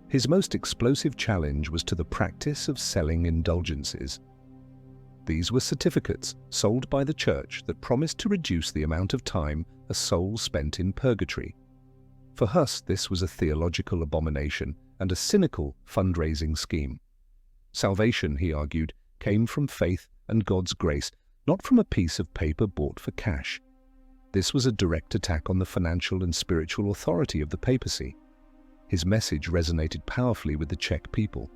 His most explosive challenge was to the practice of selling indulgences. These were certificates sold by the church that promised to reduce the amount of time a soul spent in purgatory. For Hus, this was a theological abomination and a cynical fundraising scheme. Salvation, he argued, came from faith and God's grace, not from a piece of paper bought for cash. This was a direct attack on the financial and spiritual authority of the papacy. His message resonated powerfully with the Czech people.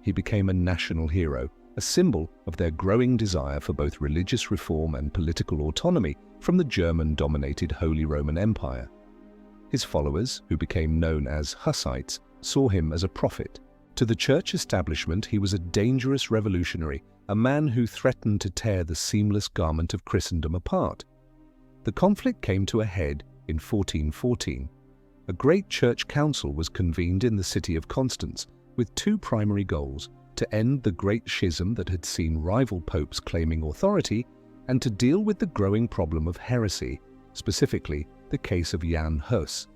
He became a national hero, a symbol of their growing desire for both religious reform and political autonomy from the German-dominated Holy Roman Empire. His followers, who became known as Hussites, saw him as a prophet. To the church establishment, he was a dangerous revolutionary, a man who threatened to tear the seamless garment of Christendom apart. The conflict came to a head in 1414. A great church council was convened in the city of Constance with two primary goals: to end the great schism that had seen rival popes claiming authority, and to deal with the growing problem of heresy, specifically the case of Jan Hus.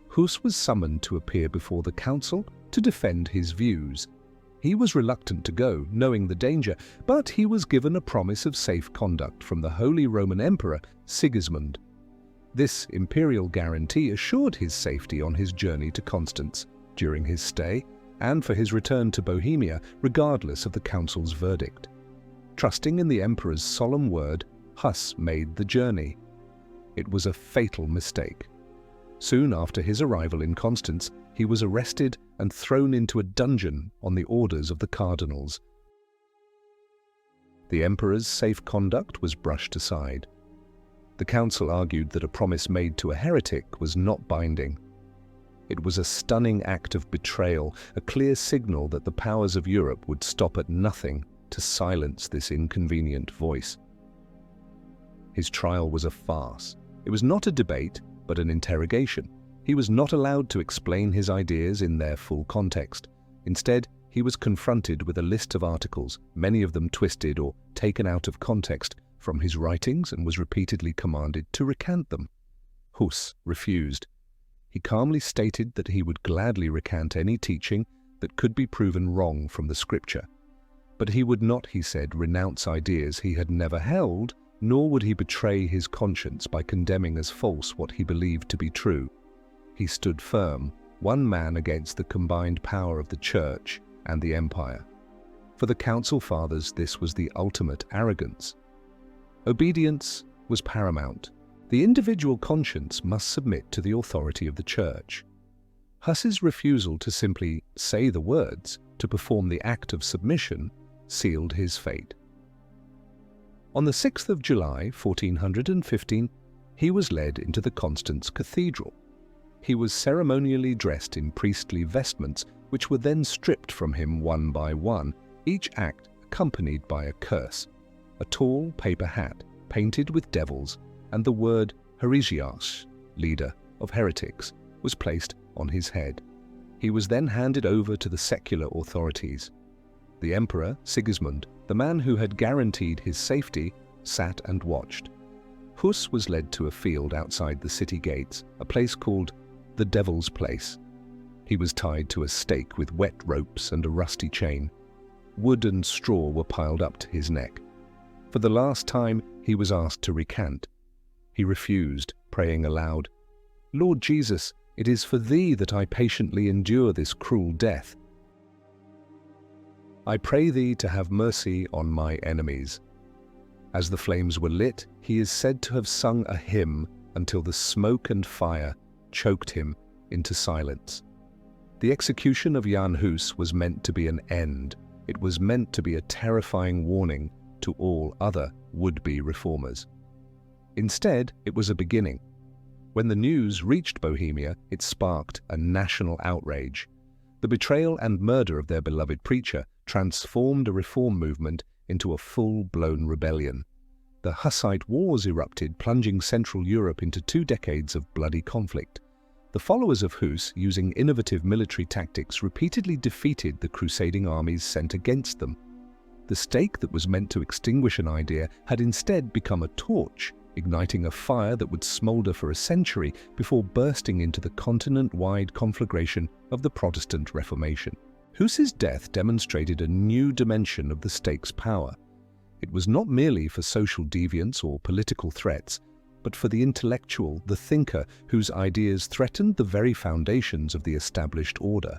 Hus was summoned to appear before the council to defend his views. He was reluctant to go, knowing the danger, but he was given a promise of safe conduct from the Holy Roman Emperor Sigismund. This imperial guarantee assured his safety on his journey to Constance during his stay, and for his return to Bohemia, regardless of the council's verdict. Trusting in the emperor's solemn word, Hus made the journey. It was a fatal mistake. Soon after his arrival in Constance, he was arrested and thrown into a dungeon on the orders of the cardinals. The emperor's safe conduct was brushed aside. The council argued that a promise made to a heretic was not binding. It was a stunning act of betrayal, a clear signal that the powers of Europe would stop at nothing to silence this inconvenient voice. His trial was a farce. It was not a debate, but an interrogation. He was not allowed to explain his ideas in their full context. Instead, he was confronted with a list of articles, many of them twisted or taken out of context from his writings, and was repeatedly commanded to recant them. Hus refused. He calmly stated that he would gladly recant any teaching that could be proven wrong from the scripture. But he would not, he said, renounce ideas he had never held, nor would he betray his conscience by condemning as false what he believed to be true. He stood firm, one man against the combined power of the Church and the Empire. For the Council Fathers, this was the ultimate arrogance. Obedience was paramount. The individual conscience must submit to the authority of the Church. Huss's refusal to simply say the words, to perform the act of submission, sealed his fate. On the 6th of July, 1415, he was led into the Constance Cathedral. He was ceremonially dressed in priestly vestments, which were then stripped from him one by one, each act accompanied by a curse. A tall paper hat, painted with devils, and the word Heretics, leader of heretics, was placed on his head. He was then handed over to the secular authorities. The Emperor, Sigismund, the man who had guaranteed his safety, sat and watched. Huss was led to a field outside the city gates, a place called the Devil's Place. He was tied to a stake with wet ropes and a rusty chain. Wood and straw were piled up to his neck. For the last time, he was asked to recant. He refused, praying aloud, "Lord Jesus, it is for thee that I patiently endure this cruel death. I pray thee to have mercy on my enemies." As the flames were lit, he is said to have sung a hymn until the smoke and fire choked him into silence. The execution of Jan Hus was meant to be an end. It was meant to be a terrifying warning to all other would-be reformers. Instead, it was a beginning. When the news reached Bohemia, it sparked a national outrage. The betrayal and murder of their beloved preacher transformed a reform movement into a full-blown rebellion. The Hussite Wars erupted, plunging Central Europe into 2 decades of bloody conflict. The followers of Hus, using innovative military tactics, repeatedly defeated the crusading armies sent against them. The stake that was meant to extinguish an idea had instead become a torch, igniting a fire that would smolder for a century before bursting into the continent-wide conflagration of the Protestant Reformation. Hus's death demonstrated a new dimension of the stake's power. It was not merely for social deviance or political threats, but for the intellectual, the thinker, whose ideas threatened the very foundations of the established order.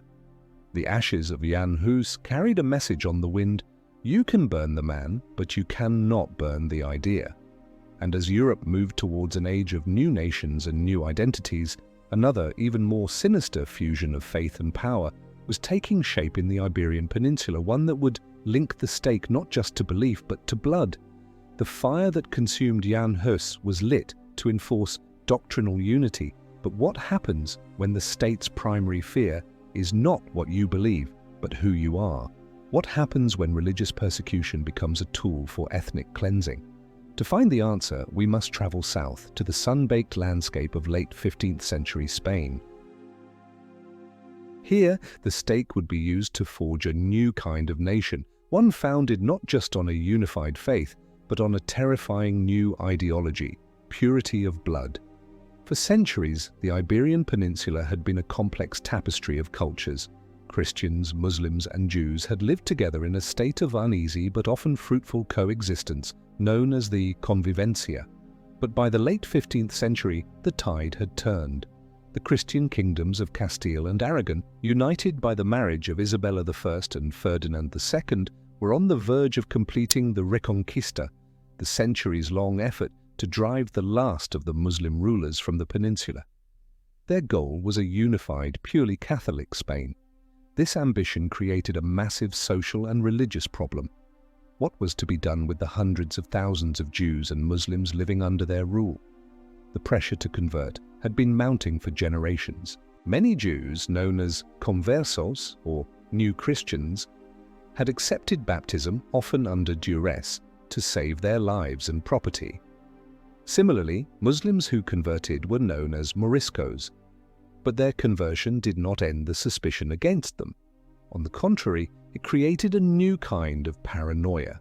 The ashes of Jan Hus carried a message on the wind: you can burn the man, but you cannot burn the idea. And as Europe moved towards an age of new nations and new identities, another, even more sinister fusion of faith and power was taking shape in the Iberian Peninsula, one that would link the stake not just to belief but to blood. The fire that consumed Jan Hus was lit to enforce doctrinal unity, but what happens when the state's primary fear is not what you believe, but who you are? What happens when religious persecution becomes a tool for ethnic cleansing? To find the answer, we must travel south to the sun-baked landscape of late 15th century Spain. Here, the stake would be used to forge a new kind of nation, one founded not just on a unified faith, but on a terrifying new ideology: purity of blood. For centuries, the Iberian Peninsula had been a complex tapestry of cultures. Christians, Muslims, and Jews had lived together in a state of uneasy but often fruitful coexistence, known as the convivencia. But by the late 15th century, the tide had turned. The Christian kingdoms of Castile and Aragon, united by the marriage of Isabella I and Ferdinand II, were on the verge of completing the Reconquista, the centuries-long effort to drive the last of the Muslim rulers from the peninsula. Their goal was a unified, purely Catholic Spain. This ambition created a massive social and religious problem. What was to be done with the hundreds of thousands of Jews and Muslims living under their rule? The pressure to convert had been mounting for generations. Many Jews, known as conversos, or new Christians, had accepted baptism, often under duress, to save their lives and property. Similarly, Muslims who converted were known as moriscos, but their conversion did not end the suspicion against them. On the contrary, it created a new kind of paranoia.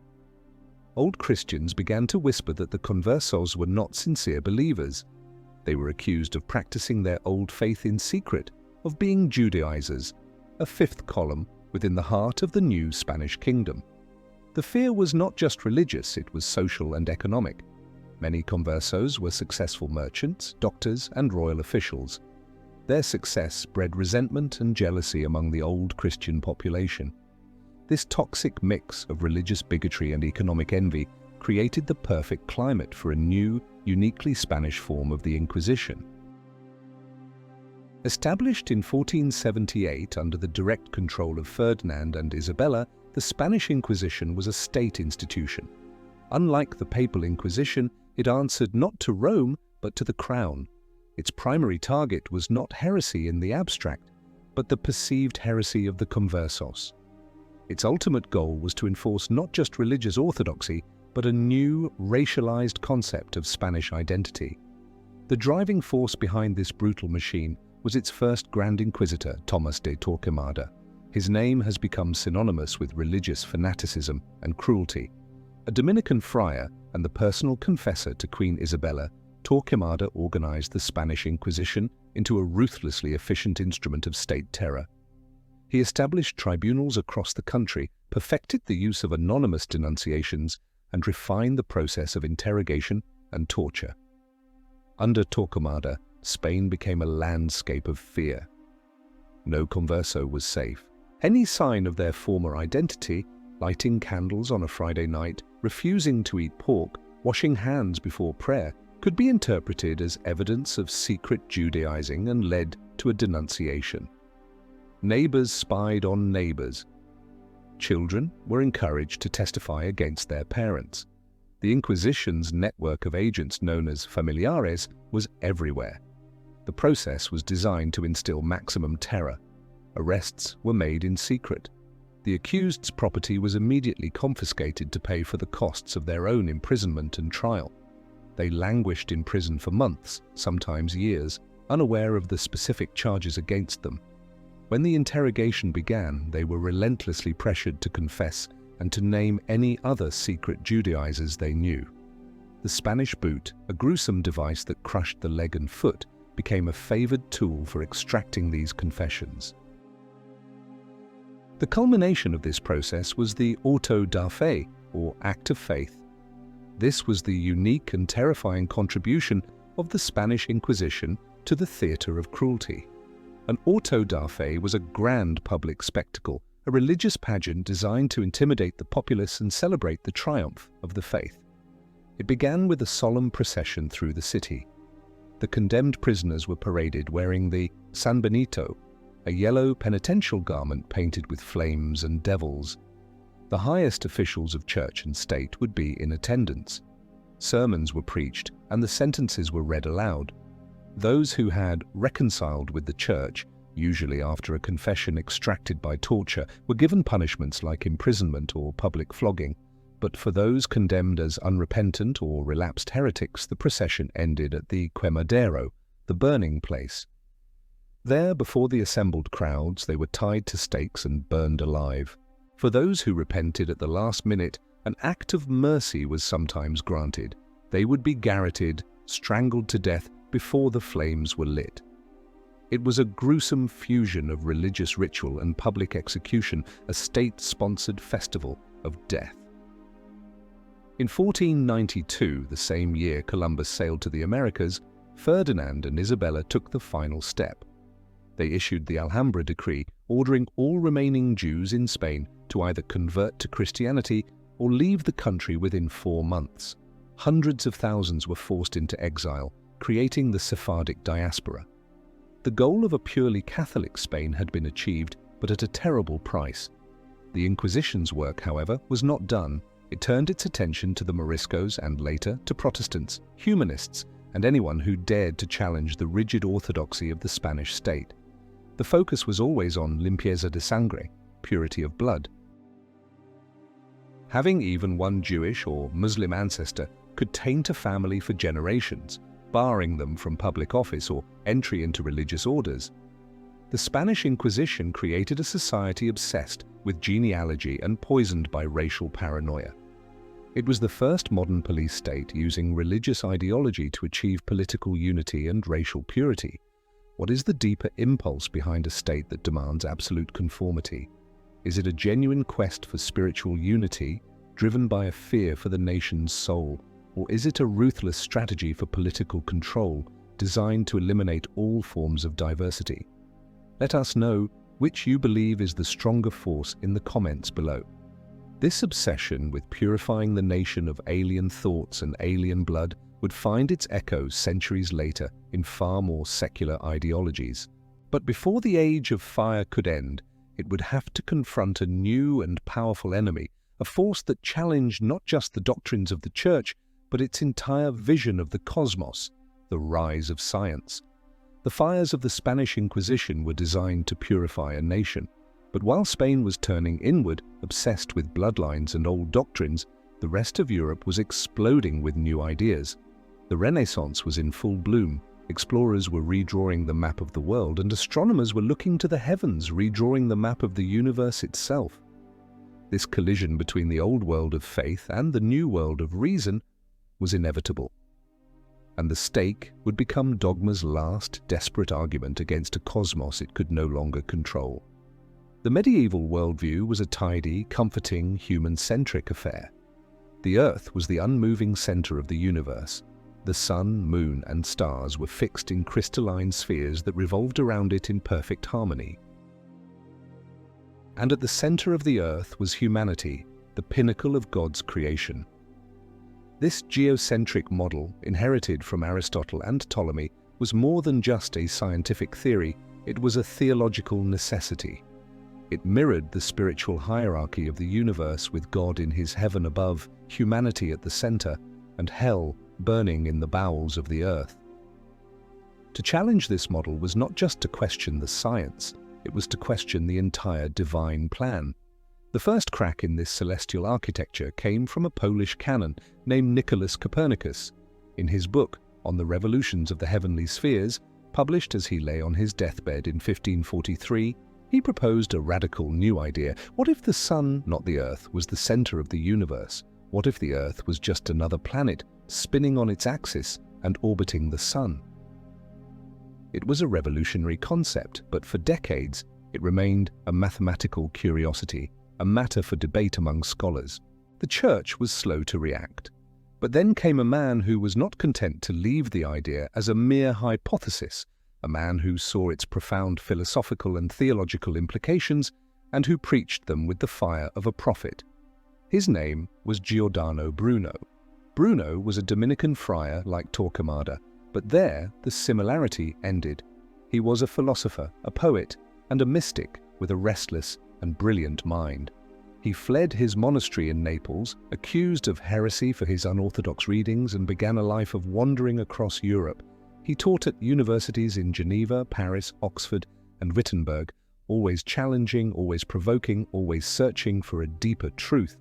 Old Christians began to whisper that the conversos were not sincere believers. They were accused of practicing their old faith in secret, of being Judaizers, a fifth column within the heart of the new Spanish kingdom. The fear was not just religious, it was social and economic. Many conversos were successful merchants, doctors, and royal officials. Their success bred resentment and jealousy among the old Christian population. This toxic mix of religious bigotry and economic envy created the perfect climate for a new, uniquely Spanish form of the Inquisition. Established in 1478 under the direct control of Ferdinand and Isabella, the Spanish Inquisition was a state institution. Unlike the Papal Inquisition, it answered not to Rome, but to the crown. Its primary target was not heresy in the abstract, but the perceived heresy of the conversos. Its ultimate goal was to enforce not just religious orthodoxy, but a new, racialized concept of Spanish identity. The driving force behind this brutal machine was its first Grand Inquisitor, Thomas de Torquemada. His name has become synonymous with religious fanaticism and cruelty. A Dominican friar and the personal confessor to Queen Isabella, Torquemada organized the Spanish Inquisition into a ruthlessly efficient instrument of state terror. He established tribunals across the country, perfected the use of anonymous denunciations, and refined the process of interrogation and torture. Under Torquemada, Spain became a landscape of fear. No converso was safe. Any sign of their former identity, lighting candles on a Friday night, refusing to eat pork, washing hands before prayer, could be interpreted as evidence of secret Judaizing and led to a denunciation. Neighbors spied on neighbors. Children were encouraged to testify against their parents. The Inquisition's network of agents known as familiares was everywhere. The process was designed to instill maximum terror. Arrests were made in secret. The accused's property was immediately confiscated to pay for the costs of their own imprisonment and trial. They languished in prison for months, sometimes years, unaware of the specific charges against them. When the interrogation began, they were relentlessly pressured to confess and to name any other secret Judaizers they knew. The Spanish boot, a gruesome device that crushed the leg and foot, became a favored tool for extracting these confessions. The culmination of this process was the auto da fe, or act of faith. This was the unique and terrifying contribution of the Spanish Inquisition to the theatre of cruelty. An auto da fe was a grand public spectacle, a religious pageant designed to intimidate the populace and celebrate the triumph of the faith. It began with a solemn procession through the city. The condemned prisoners were paraded wearing the San Benito, a yellow penitential garment painted with flames and devils. The highest officials of church and state would be in attendance. Sermons were preached and the sentences were read aloud. Those who had reconciled with the church, usually after a confession extracted by torture, were given punishments like imprisonment or public flogging. But for those condemned as unrepentant or relapsed heretics, the procession ended at the quemadero, the burning place. There, before the assembled crowds, they were tied to stakes and burned alive. For those who repented at the last minute, an act of mercy was sometimes granted. They would be garroted, strangled to death before the flames were lit. It was a gruesome fusion of religious ritual and public execution, a state-sponsored festival of death. In 1492, the same year Columbus sailed to the Americas, Ferdinand and Isabella took the final step. They issued the Alhambra decree, ordering all remaining Jews in Spain to either convert to Christianity or leave the country within 4 months. Hundreds of thousands were forced into exile, creating the Sephardic diaspora. The goal of a purely Catholic Spain had been achieved, but at a terrible price. The Inquisition's work, however, was not done. It turned its attention to the Moriscos and later to Protestants, humanists, and anyone who dared to challenge the rigid orthodoxy of the Spanish state. The focus was always on limpieza de sangre, purity of blood. Having even one Jewish or Muslim ancestor could taint a family for generations, barring them from public office or entry into religious orders. The Spanish Inquisition created a society obsessed with genealogy and poisoned by racial paranoia. It was the first modern police state using religious ideology to achieve political unity and racial purity. What is the deeper impulse behind a state that demands absolute conformity? Is it a genuine quest for spiritual unity, driven by a fear for the nation's soul? Or is it a ruthless strategy for political control, designed to eliminate all forms of diversity? Let us know which you believe is the stronger force in the comments below. This obsession with purifying the nation of alien thoughts and alien blood would find its echoes centuries later in far more secular ideologies. But before the age of fire could end, it would have to confront a new and powerful enemy, a force that challenged not just the doctrines of the Church, but its entire vision of the cosmos, the rise of science. The fires of the Spanish Inquisition were designed to purify a nation, but while Spain was turning inward, obsessed with bloodlines and old doctrines, the rest of Europe was exploding with new ideas. The Renaissance was in full bloom. Explorers were redrawing the map of the world, and astronomers were looking to the heavens, redrawing the map of the universe itself. This collision between the old world of faith and the new world of reason was inevitable, and the stake would become dogma's last desperate argument against a cosmos it could no longer control. The medieval worldview was a tidy, comforting, human-centric affair. The Earth was the unmoving center of the universe. The sun, moon, and stars were fixed in crystalline spheres that revolved around it in perfect harmony. And at the center of the Earth was humanity, the pinnacle of God's creation. This geocentric model, inherited from Aristotle and Ptolemy, was more than just a scientific theory, it was a theological necessity. It mirrored the spiritual hierarchy of the universe, with God in his heaven above, humanity at the center, and hell burning in the bowels of the earth. To challenge this model was not just to question the science, it was to question the entire divine plan. The first crack in this celestial architecture came from a Polish canon named Nicholas Copernicus. In his book On the Revolutions of the Heavenly Spheres, published as he lay on his deathbed in 1543, he proposed a radical new idea. What if the sun, not the Earth, was the center of the universe? What if the Earth was just another planet, spinning on its axis and orbiting the sun? It was a revolutionary concept, but for decades it remained a mathematical curiosity, a matter for debate among scholars. The Church was slow to react. But then came a man who was not content to leave the idea as a mere hypothesis, a man who saw its profound philosophical and theological implications and who preached them with the fire of a prophet. His name was Giordano Bruno. Bruno was a Dominican friar like Torquemada, but there the similarity ended. He was a philosopher, a poet, and a mystic with a restless and brilliant mind. He fled his monastery in Naples, accused of heresy for his unorthodox readings, and began a life of wandering across Europe. He taught at universities in Geneva, Paris, Oxford, and Wittenberg, always challenging, always provoking, always searching for a deeper truth.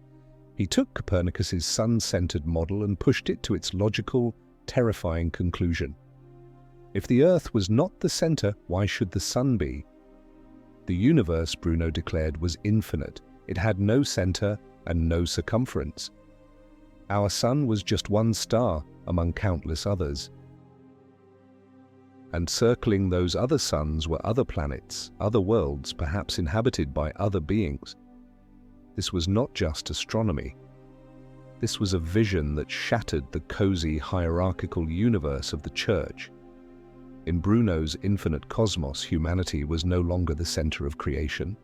He took Copernicus's sun-centered model and pushed it to its logical, terrifying conclusion. If the Earth was not the center, why should the sun be? The universe, Bruno declared, was infinite. It had no center and no circumference. Our sun was just one star among countless others. And circling those other suns were other planets, other worlds, perhaps inhabited by other beings. This was not just astronomy. This was a vision that shattered the cozy, hierarchical universe of the Church. In Bruno's infinite cosmos, humanity was no longer the center of creation.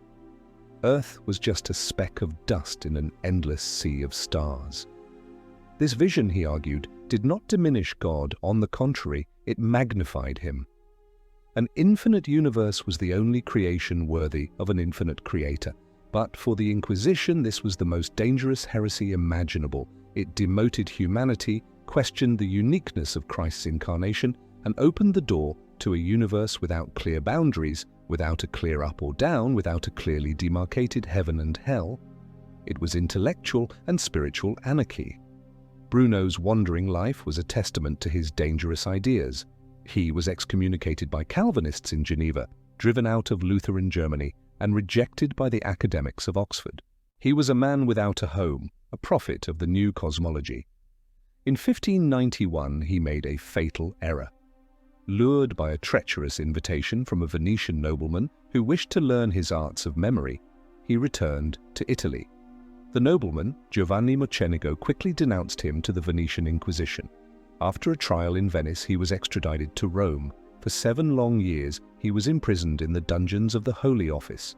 Earth was just a speck of dust in an endless sea of stars. This vision, he argued, did not diminish God. On the contrary, it magnified him. An infinite universe was the only creation worthy of an infinite creator. But for the Inquisition, this was the most dangerous heresy imaginable. It demoted humanity, questioned the uniqueness of Christ's incarnation, and opened the door to a universe without clear boundaries, without a clear up or down, without a clearly demarcated heaven and hell. It was intellectual and spiritual anarchy. Bruno's wandering life was a testament to his dangerous ideas. He was excommunicated by Calvinists in Geneva, driven out of Lutheran Germany, and rejected by the academics of Oxford. He was a man without a home, a prophet of the new cosmology. In 1591, he made a fatal error. Lured by a treacherous invitation from a Venetian nobleman who wished to learn his arts of memory, he returned to Italy. The nobleman, Giovanni Mocenigo, quickly denounced him to the Venetian Inquisition. After a trial in Venice, he was extradited to Rome. For 7 long years, he was imprisoned in the dungeons of the Holy Office.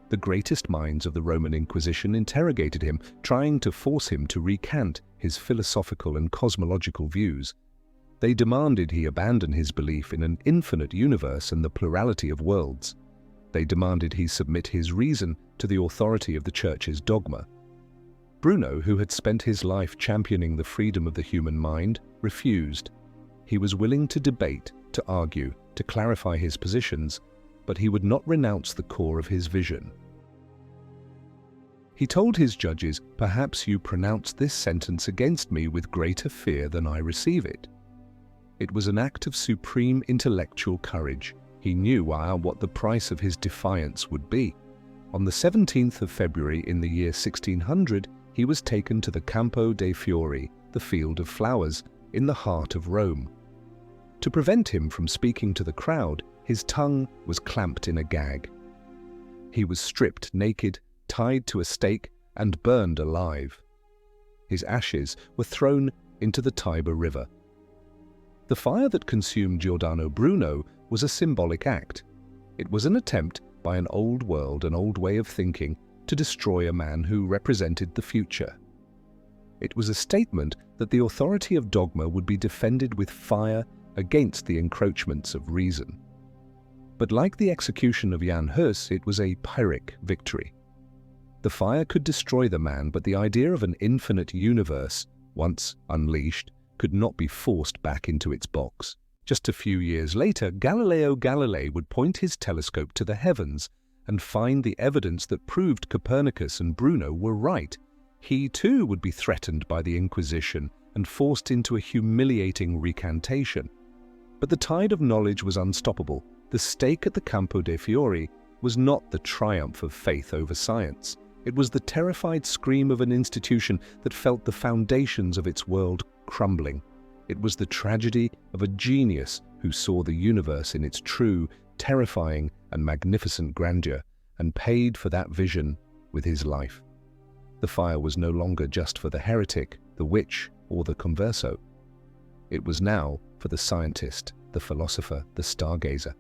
The greatest minds of the Roman Inquisition interrogated him, trying to force him to recant his philosophical and cosmological views. They demanded he abandon his belief in an infinite universe and the plurality of worlds. They demanded he submit his reason to the authority of the Church's dogma. Bruno, who had spent his life championing the freedom of the human mind, refused. He was willing to debate, to argue, to clarify his positions, but he would not renounce the core of his vision. He told his judges, "Perhaps you pronounce this sentence against me with greater fear than I receive it." It was an act of supreme intellectual courage. He knew what the price of his defiance would be. On the 17th of February in the year 1600, he was taken to the Campo dei Fiori, the Field of Flowers, in the heart of Rome. To prevent him from speaking to the crowd, his tongue was clamped in a gag. He was stripped naked, tied to a stake, and burned alive. His ashes were thrown into the Tiber River. The fire that consumed Giordano Bruno was a symbolic act. It was an attempt by an old world, an old way of thinking, to destroy a man who represented the future. It was a statement that the authority of dogma would be defended with fire against the encroachments of reason. But like the execution of Jan Hus, it was a Pyrrhic victory. The fire could destroy the man, but the idea of an infinite universe, once unleashed, could not be forced back into its box. Just a few years later, Galileo Galilei would point his telescope to the heavens and find the evidence that proved Copernicus and Bruno were right. He too would be threatened by the Inquisition and forced into a humiliating recantation. But the tide of knowledge was unstoppable. The stake at the Campo dei Fiori was not the triumph of faith over science. It was the terrified scream of an institution that felt the foundations of its world crumbling. It was the tragedy of a genius who saw the universe in its true, terrifying, and magnificent grandeur, and paid for that vision with his life. The fire was no longer just for the heretic, the witch, or the converso. It was now for the scientist, the philosopher, the stargazer.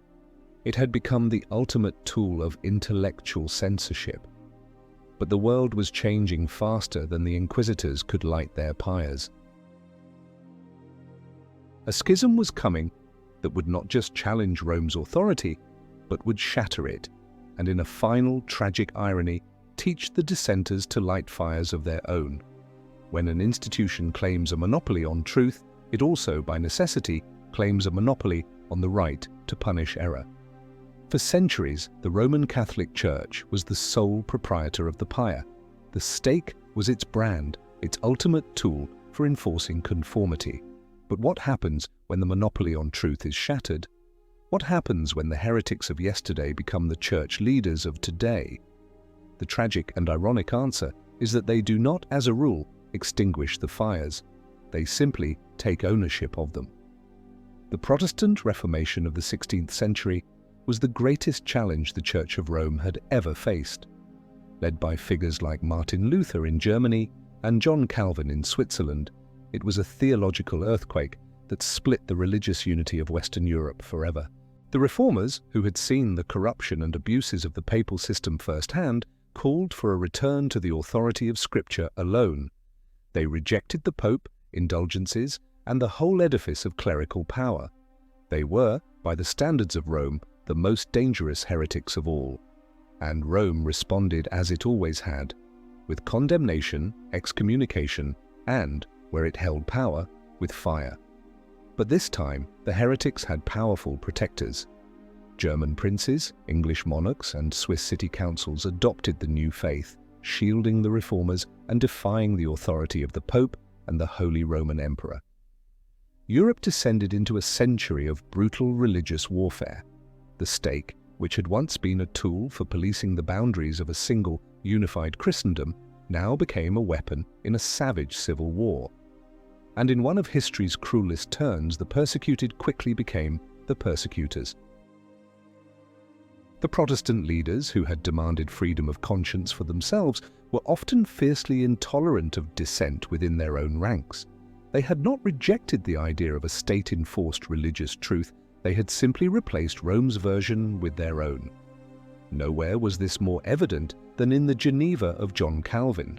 It had become the ultimate tool of intellectual censorship. But the world was changing faster than the inquisitors could light their pyres. A schism was coming that would not just challenge Rome's authority, but would shatter it, and in a final tragic irony, teach the dissenters to light fires of their own. When an institution claims a monopoly on truth, it also, by necessity, claims a monopoly on the right to punish error. For centuries, the Roman Catholic Church was the sole proprietor of the pyre. The stake was its brand, its ultimate tool for enforcing conformity. But what happens when the monopoly on truth is shattered? What happens when the heretics of yesterday become the church leaders of today? The tragic and ironic answer is that they do not, as a rule, extinguish the fires. They simply take ownership of them. The Protestant Reformation of the 16th century was the greatest challenge the Church of Rome had ever faced. Led by figures like Martin Luther in Germany and John Calvin in Switzerland, it was a theological earthquake that split the religious unity of Western Europe forever. The reformers, who had seen the corruption and abuses of the papal system firsthand, called for a return to the authority of Scripture alone. They rejected the Pope, indulgences, and the whole edifice of clerical power. They were, by the standards of Rome, the most dangerous heretics of all. And Rome responded as it always had, with condemnation, excommunication, and, where it held power, with fire. But this time, the heretics had powerful protectors. German princes, English monarchs, and Swiss city councils adopted the new faith, shielding the reformers and defying the authority of the Pope and the Holy Roman Emperor. Europe descended into a century of brutal religious warfare. The stake, which had once been a tool for policing the boundaries of a single, unified Christendom, now became a weapon in a savage civil war. And in one of history's cruelest turns, the persecuted quickly became the persecutors. The Protestant leaders, who had demanded freedom of conscience for themselves, were often fiercely intolerant of dissent within their own ranks. They had not rejected the idea of a state-enforced religious truth. They had simply replaced Rome's version with their own. Nowhere was this more evident than in the Geneva of John Calvin.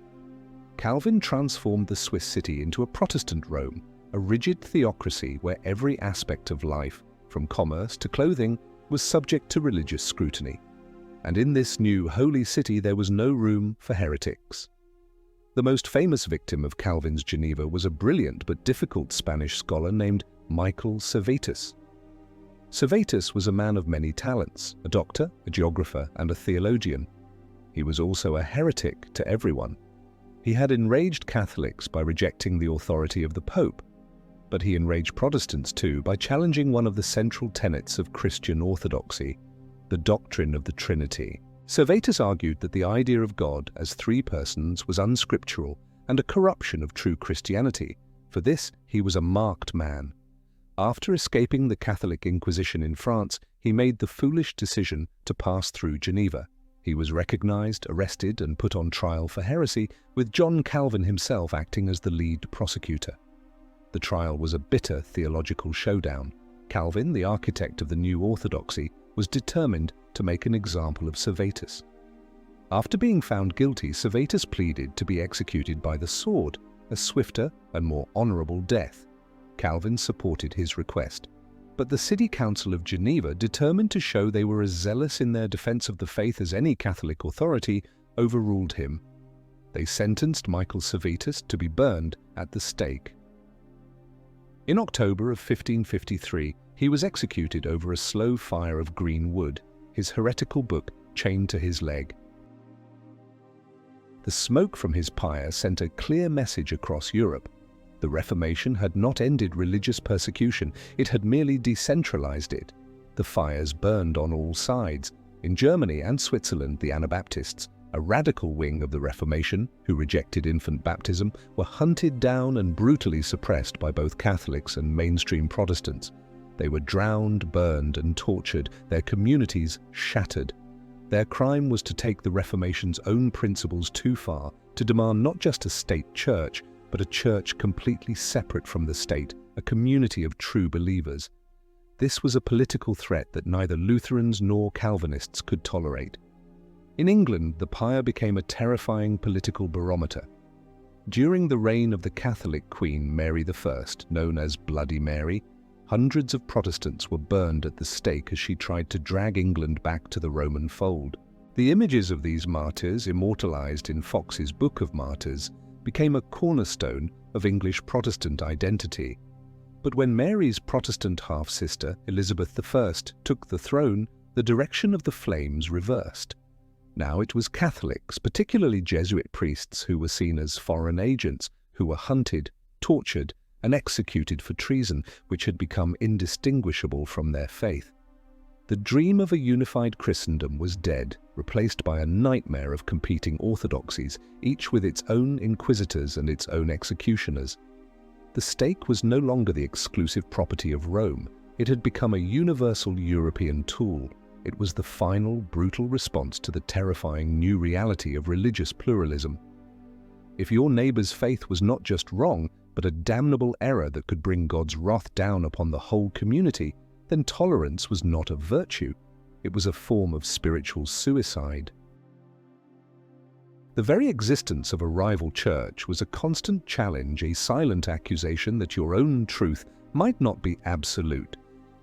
Calvin transformed the Swiss city into a Protestant Rome, a rigid theocracy where every aspect of life, from commerce to clothing, was subject to religious scrutiny. And in this new holy city there was no room for heretics. The most famous victim of Calvin's Geneva was a brilliant but difficult Spanish scholar named Michael Servetus. Servetus was a man of many talents, a doctor, a geographer, and a theologian. He was also a heretic to everyone. He had enraged Catholics by rejecting the authority of the Pope, but he enraged Protestants too by challenging one of the central tenets of Christian orthodoxy, the doctrine of the Trinity. Servetus argued that the idea of God as three persons was unscriptural and a corruption of true Christianity. For this, he was a marked man. After escaping the Catholic Inquisition in France, he made the foolish decision to pass through Geneva. He was recognized, arrested, and put on trial for heresy, with John Calvin himself acting as the lead prosecutor. The trial was a bitter theological showdown. Calvin, the architect of the new orthodoxy, was determined to make an example of Servetus. After being found guilty, Servetus pleaded to be executed by the sword, a swifter and more honorable death. Calvin supported his request, but the City Council of Geneva, determined to show they were as zealous in their defense of the faith as any Catholic authority, overruled him. They sentenced Michael Servetus to be burned at the stake. In October of 1553, he was executed over a slow fire of green wood, his heretical book chained to his leg. The smoke from his pyre sent a clear message across Europe. The Reformation had not ended religious persecution, it had merely decentralized it. The fires burned on all sides. In Germany and Switzerland, the Anabaptists, a radical wing of the Reformation who rejected infant baptism, were hunted down and brutally suppressed by both Catholics and mainstream Protestants. They were drowned, burned, and tortured, their communities shattered. Their crime was to take the Reformation's own principles too far, to demand not just a state church, but a church completely separate from the state, a community of true believers. This was a political threat that neither Lutherans nor Calvinists could tolerate. In England, the pyre became a terrifying political barometer. During the reign of the Catholic Queen Mary I, known as Bloody Mary, hundreds of Protestants were burned at the stake as she tried to drag England back to the Roman fold. The images of these martyrs, immortalized in Fox's Book of Martyrs, became a cornerstone of English Protestant identity. But when Mary's Protestant half-sister, Elizabeth I, took the throne, the direction of the flames reversed. Now it was Catholics, particularly Jesuit priests, who were seen as foreign agents, who were hunted, tortured, and executed for treason, which had become indistinguishable from their faith. The dream of a unified Christendom was dead, replaced by a nightmare of competing orthodoxies, each with its own inquisitors and its own executioners. The stake was no longer the exclusive property of Rome. It had become a universal European tool. It was the final, brutal response to the terrifying new reality of religious pluralism. If your neighbor's faith was not just wrong, but a damnable error that could bring God's wrath down upon the whole community, then tolerance was not a virtue. It was a form of spiritual suicide. The very existence of a rival church was a constant challenge, a silent accusation that your own truth might not be absolute.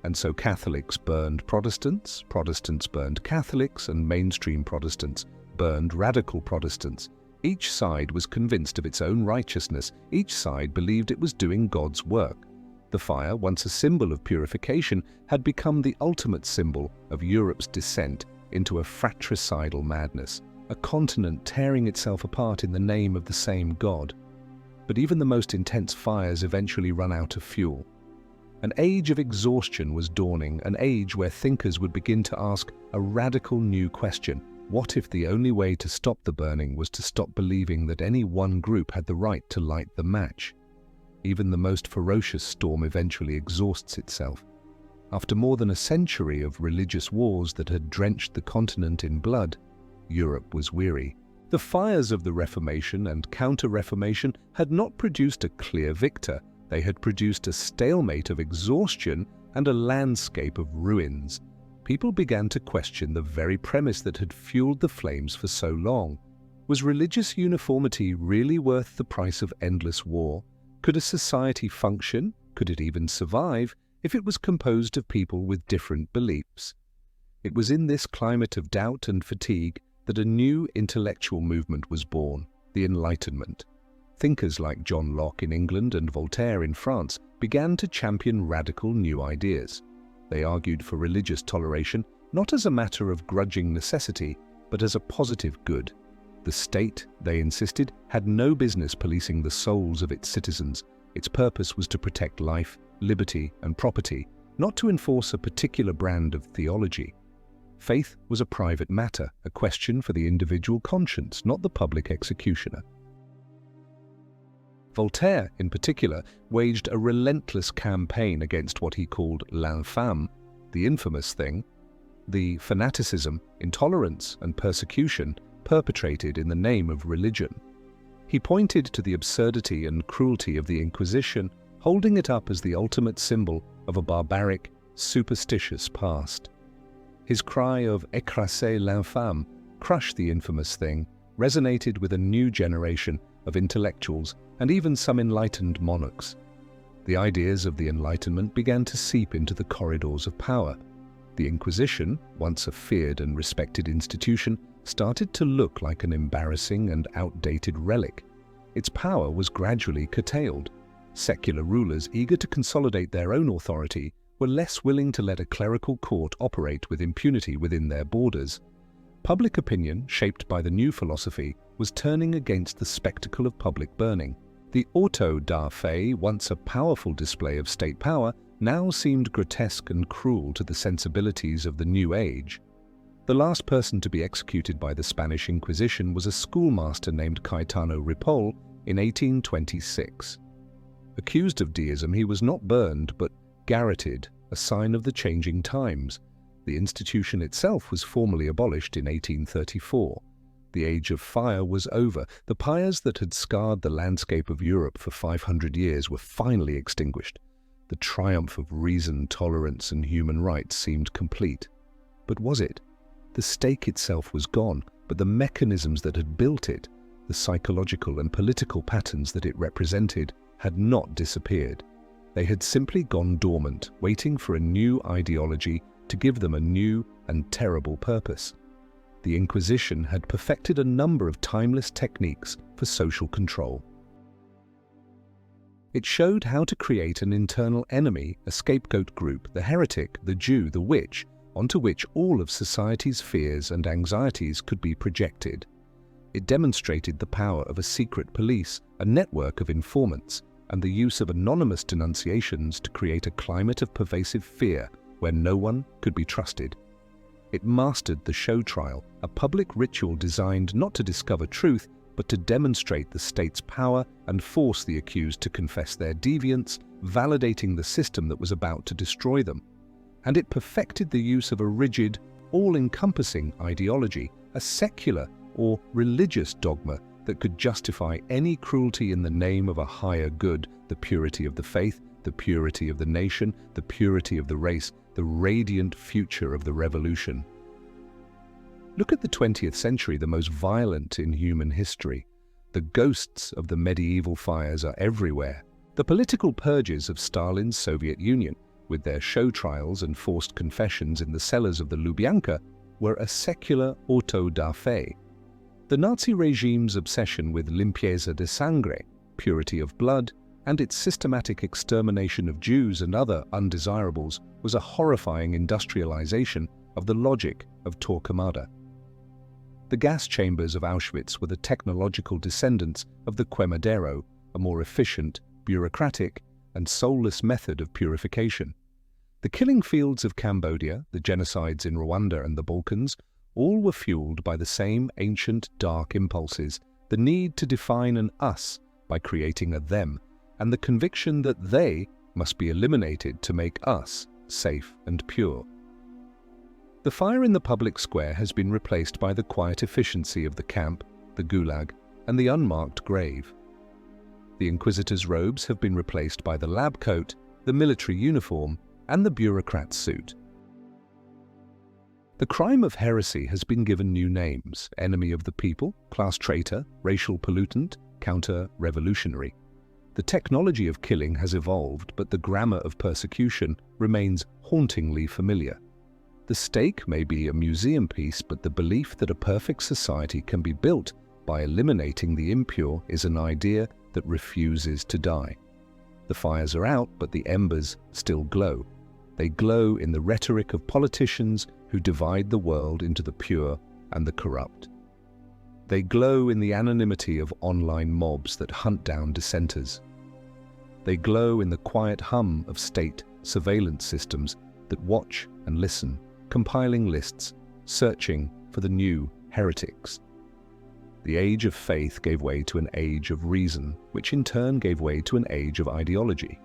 And so Catholics burned Protestants, Protestants burned Catholics, and mainstream Protestants burned radical Protestants. Each side was convinced of its own righteousness. Each side believed it was doing God's work. The fire, once a symbol of purification, had become the ultimate symbol of Europe's descent into a fratricidal madness, a continent tearing itself apart in the name of the same God. But even the most intense fires eventually run out of fuel. An age of exhaustion was dawning, an age where thinkers would begin to ask a radical new question. What if the only way to stop the burning was to stop believing that any one group had the right to light the match? Even the most ferocious storm eventually exhausts itself. After more than a century of religious wars that had drenched the continent in blood, Europe was weary. The fires of the Reformation and Counter-Reformation had not produced a clear victor. They had produced a stalemate of exhaustion and a landscape of ruins. People began to question the very premise that had fueled the flames for so long. Was religious uniformity really worth the price of endless war? Could a society function, could it even survive, if it was composed of people with different beliefs? It was in this climate of doubt and fatigue that a new intellectual movement was born, the Enlightenment. Thinkers like John Locke in England and Voltaire in France began to champion radical new ideas. They argued for religious toleration not as a matter of grudging necessity, but as a positive good. The state, they insisted, had no business policing the souls of its citizens. Its purpose was to protect life, liberty, and property, not to enforce a particular brand of theology. Faith was a private matter, a question for the individual conscience, not the public executioner. Voltaire, in particular, waged a relentless campaign against what he called l'infâme, the infamous thing, the fanaticism, intolerance, and persecution perpetrated in the name of religion. He pointed to the absurdity and cruelty of the Inquisition, holding it up as the ultimate symbol of a barbaric, superstitious past. His cry of "Écrasez l'infâme," crush the infamous thing, resonated with a new generation of intellectuals and even some enlightened monarchs. The ideas of the Enlightenment began to seep into the corridors of power. The Inquisition, once a feared and respected institution, started to look like an embarrassing and outdated relic. Its power was gradually curtailed. Secular rulers eager to consolidate their own authority were less willing to let a clerical court operate with impunity within their borders. Public opinion, shaped by the new philosophy, was turning against the spectacle of public burning. The auto da fe, once a powerful display of state power, now seemed grotesque and cruel to the sensibilities of the new age. The last person to be executed by the Spanish Inquisition was a schoolmaster named Caetano Ripoll in 1826. Accused of deism, he was not burned but garroted, a sign of the changing times. The institution itself was formally abolished in 1834. The age of fire was over. The pyres that had scarred the landscape of Europe for 500 years were finally extinguished. The triumph of reason, tolerance, and human rights seemed complete. But was it? The stake itself was gone, but the mechanisms that had built it, the psychological and political patterns that it represented, had not disappeared. They had simply gone dormant, waiting for a new ideology to give them a new and terrible purpose. The Inquisition had perfected a number of timeless techniques for social control. It showed how to create an internal enemy, a scapegoat group, the heretic, the Jew, the witch, onto which all of society's fears and anxieties could be projected. It demonstrated the power of a secret police, a network of informants, and the use of anonymous denunciations to create a climate of pervasive fear where no one could be trusted. It mastered the show trial, a public ritual designed not to discover truth, but to demonstrate the state's power and force the accused to confess their deviance, validating the system that was about to destroy them. And it perfected the use of a rigid, all-encompassing ideology, a secular or religious dogma that could justify any cruelty in the name of a higher good, the purity of the faith, the purity of the nation, the purity of the race, the radiant future of the revolution. Look at the 20th century, the most violent in human history. The ghosts of the medieval fires are everywhere. The political purges of Stalin's Soviet Union, with their show trials and forced confessions in the cellars of the Lubyanka, were a secular auto da fe. The Nazi regime's obsession with limpieza de sangre, purity of blood, and its systematic extermination of Jews and other undesirables was a horrifying industrialization of the logic of Torquemada. The gas chambers of Auschwitz were the technological descendants of the quemadero, a more efficient, bureaucratic, and soulless method of purification. The killing fields of Cambodia, the genocides in Rwanda and the Balkans, all were fueled by the same ancient dark impulses, the need to define an us by creating a them, and the conviction that they must be eliminated to make us safe and pure. The fire in the public square has been replaced by the quiet efficiency of the camp, the gulag, and the unmarked grave. The inquisitor's robes have been replaced by the lab coat, the military uniform, and the bureaucrat's suit. The crime of heresy has been given new names: enemy of the people, class traitor, racial pollutant, counter-revolutionary. The technology of killing has evolved, but the grammar of persecution remains hauntingly familiar. The stake may be a museum piece, but the belief that a perfect society can be built by eliminating the impure is an idea that refuses to die. The fires are out, but the embers still glow. They glow in the rhetoric of politicians who divide the world into the pure and the corrupt. They glow in the anonymity of online mobs that hunt down dissenters. They glow in the quiet hum of state surveillance systems that watch and listen, compiling lists, searching for the new heretics. The age of faith gave way to an age of reason, which in turn gave way to an age of ideology.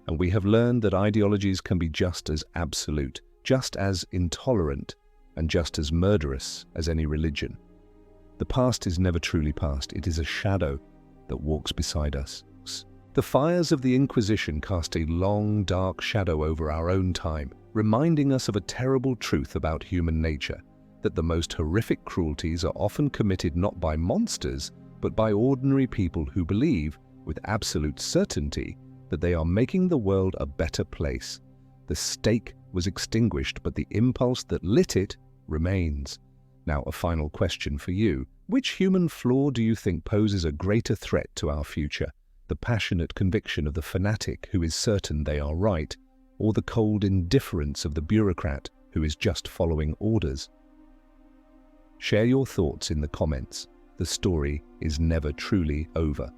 And we have learned that ideologies can be just as absolute, just as intolerant, and just as murderous as any religion. The past is never truly past. It is a shadow that walks beside us. The fires of the Inquisition cast a long, dark shadow over our own time, reminding us of a terrible truth about human nature, that the most horrific cruelties are often committed not by monsters, but by ordinary people who believe, with absolute certainty, that they are making the world a better place. The stake was extinguished, but the impulse that lit it remains. Now, a final question for you. Which human flaw do you think poses a greater threat to our future? The passionate conviction of the fanatic who is certain they are right, or the cold indifference of the bureaucrat who is just following orders? Share your thoughts in the comments. The story is never truly over.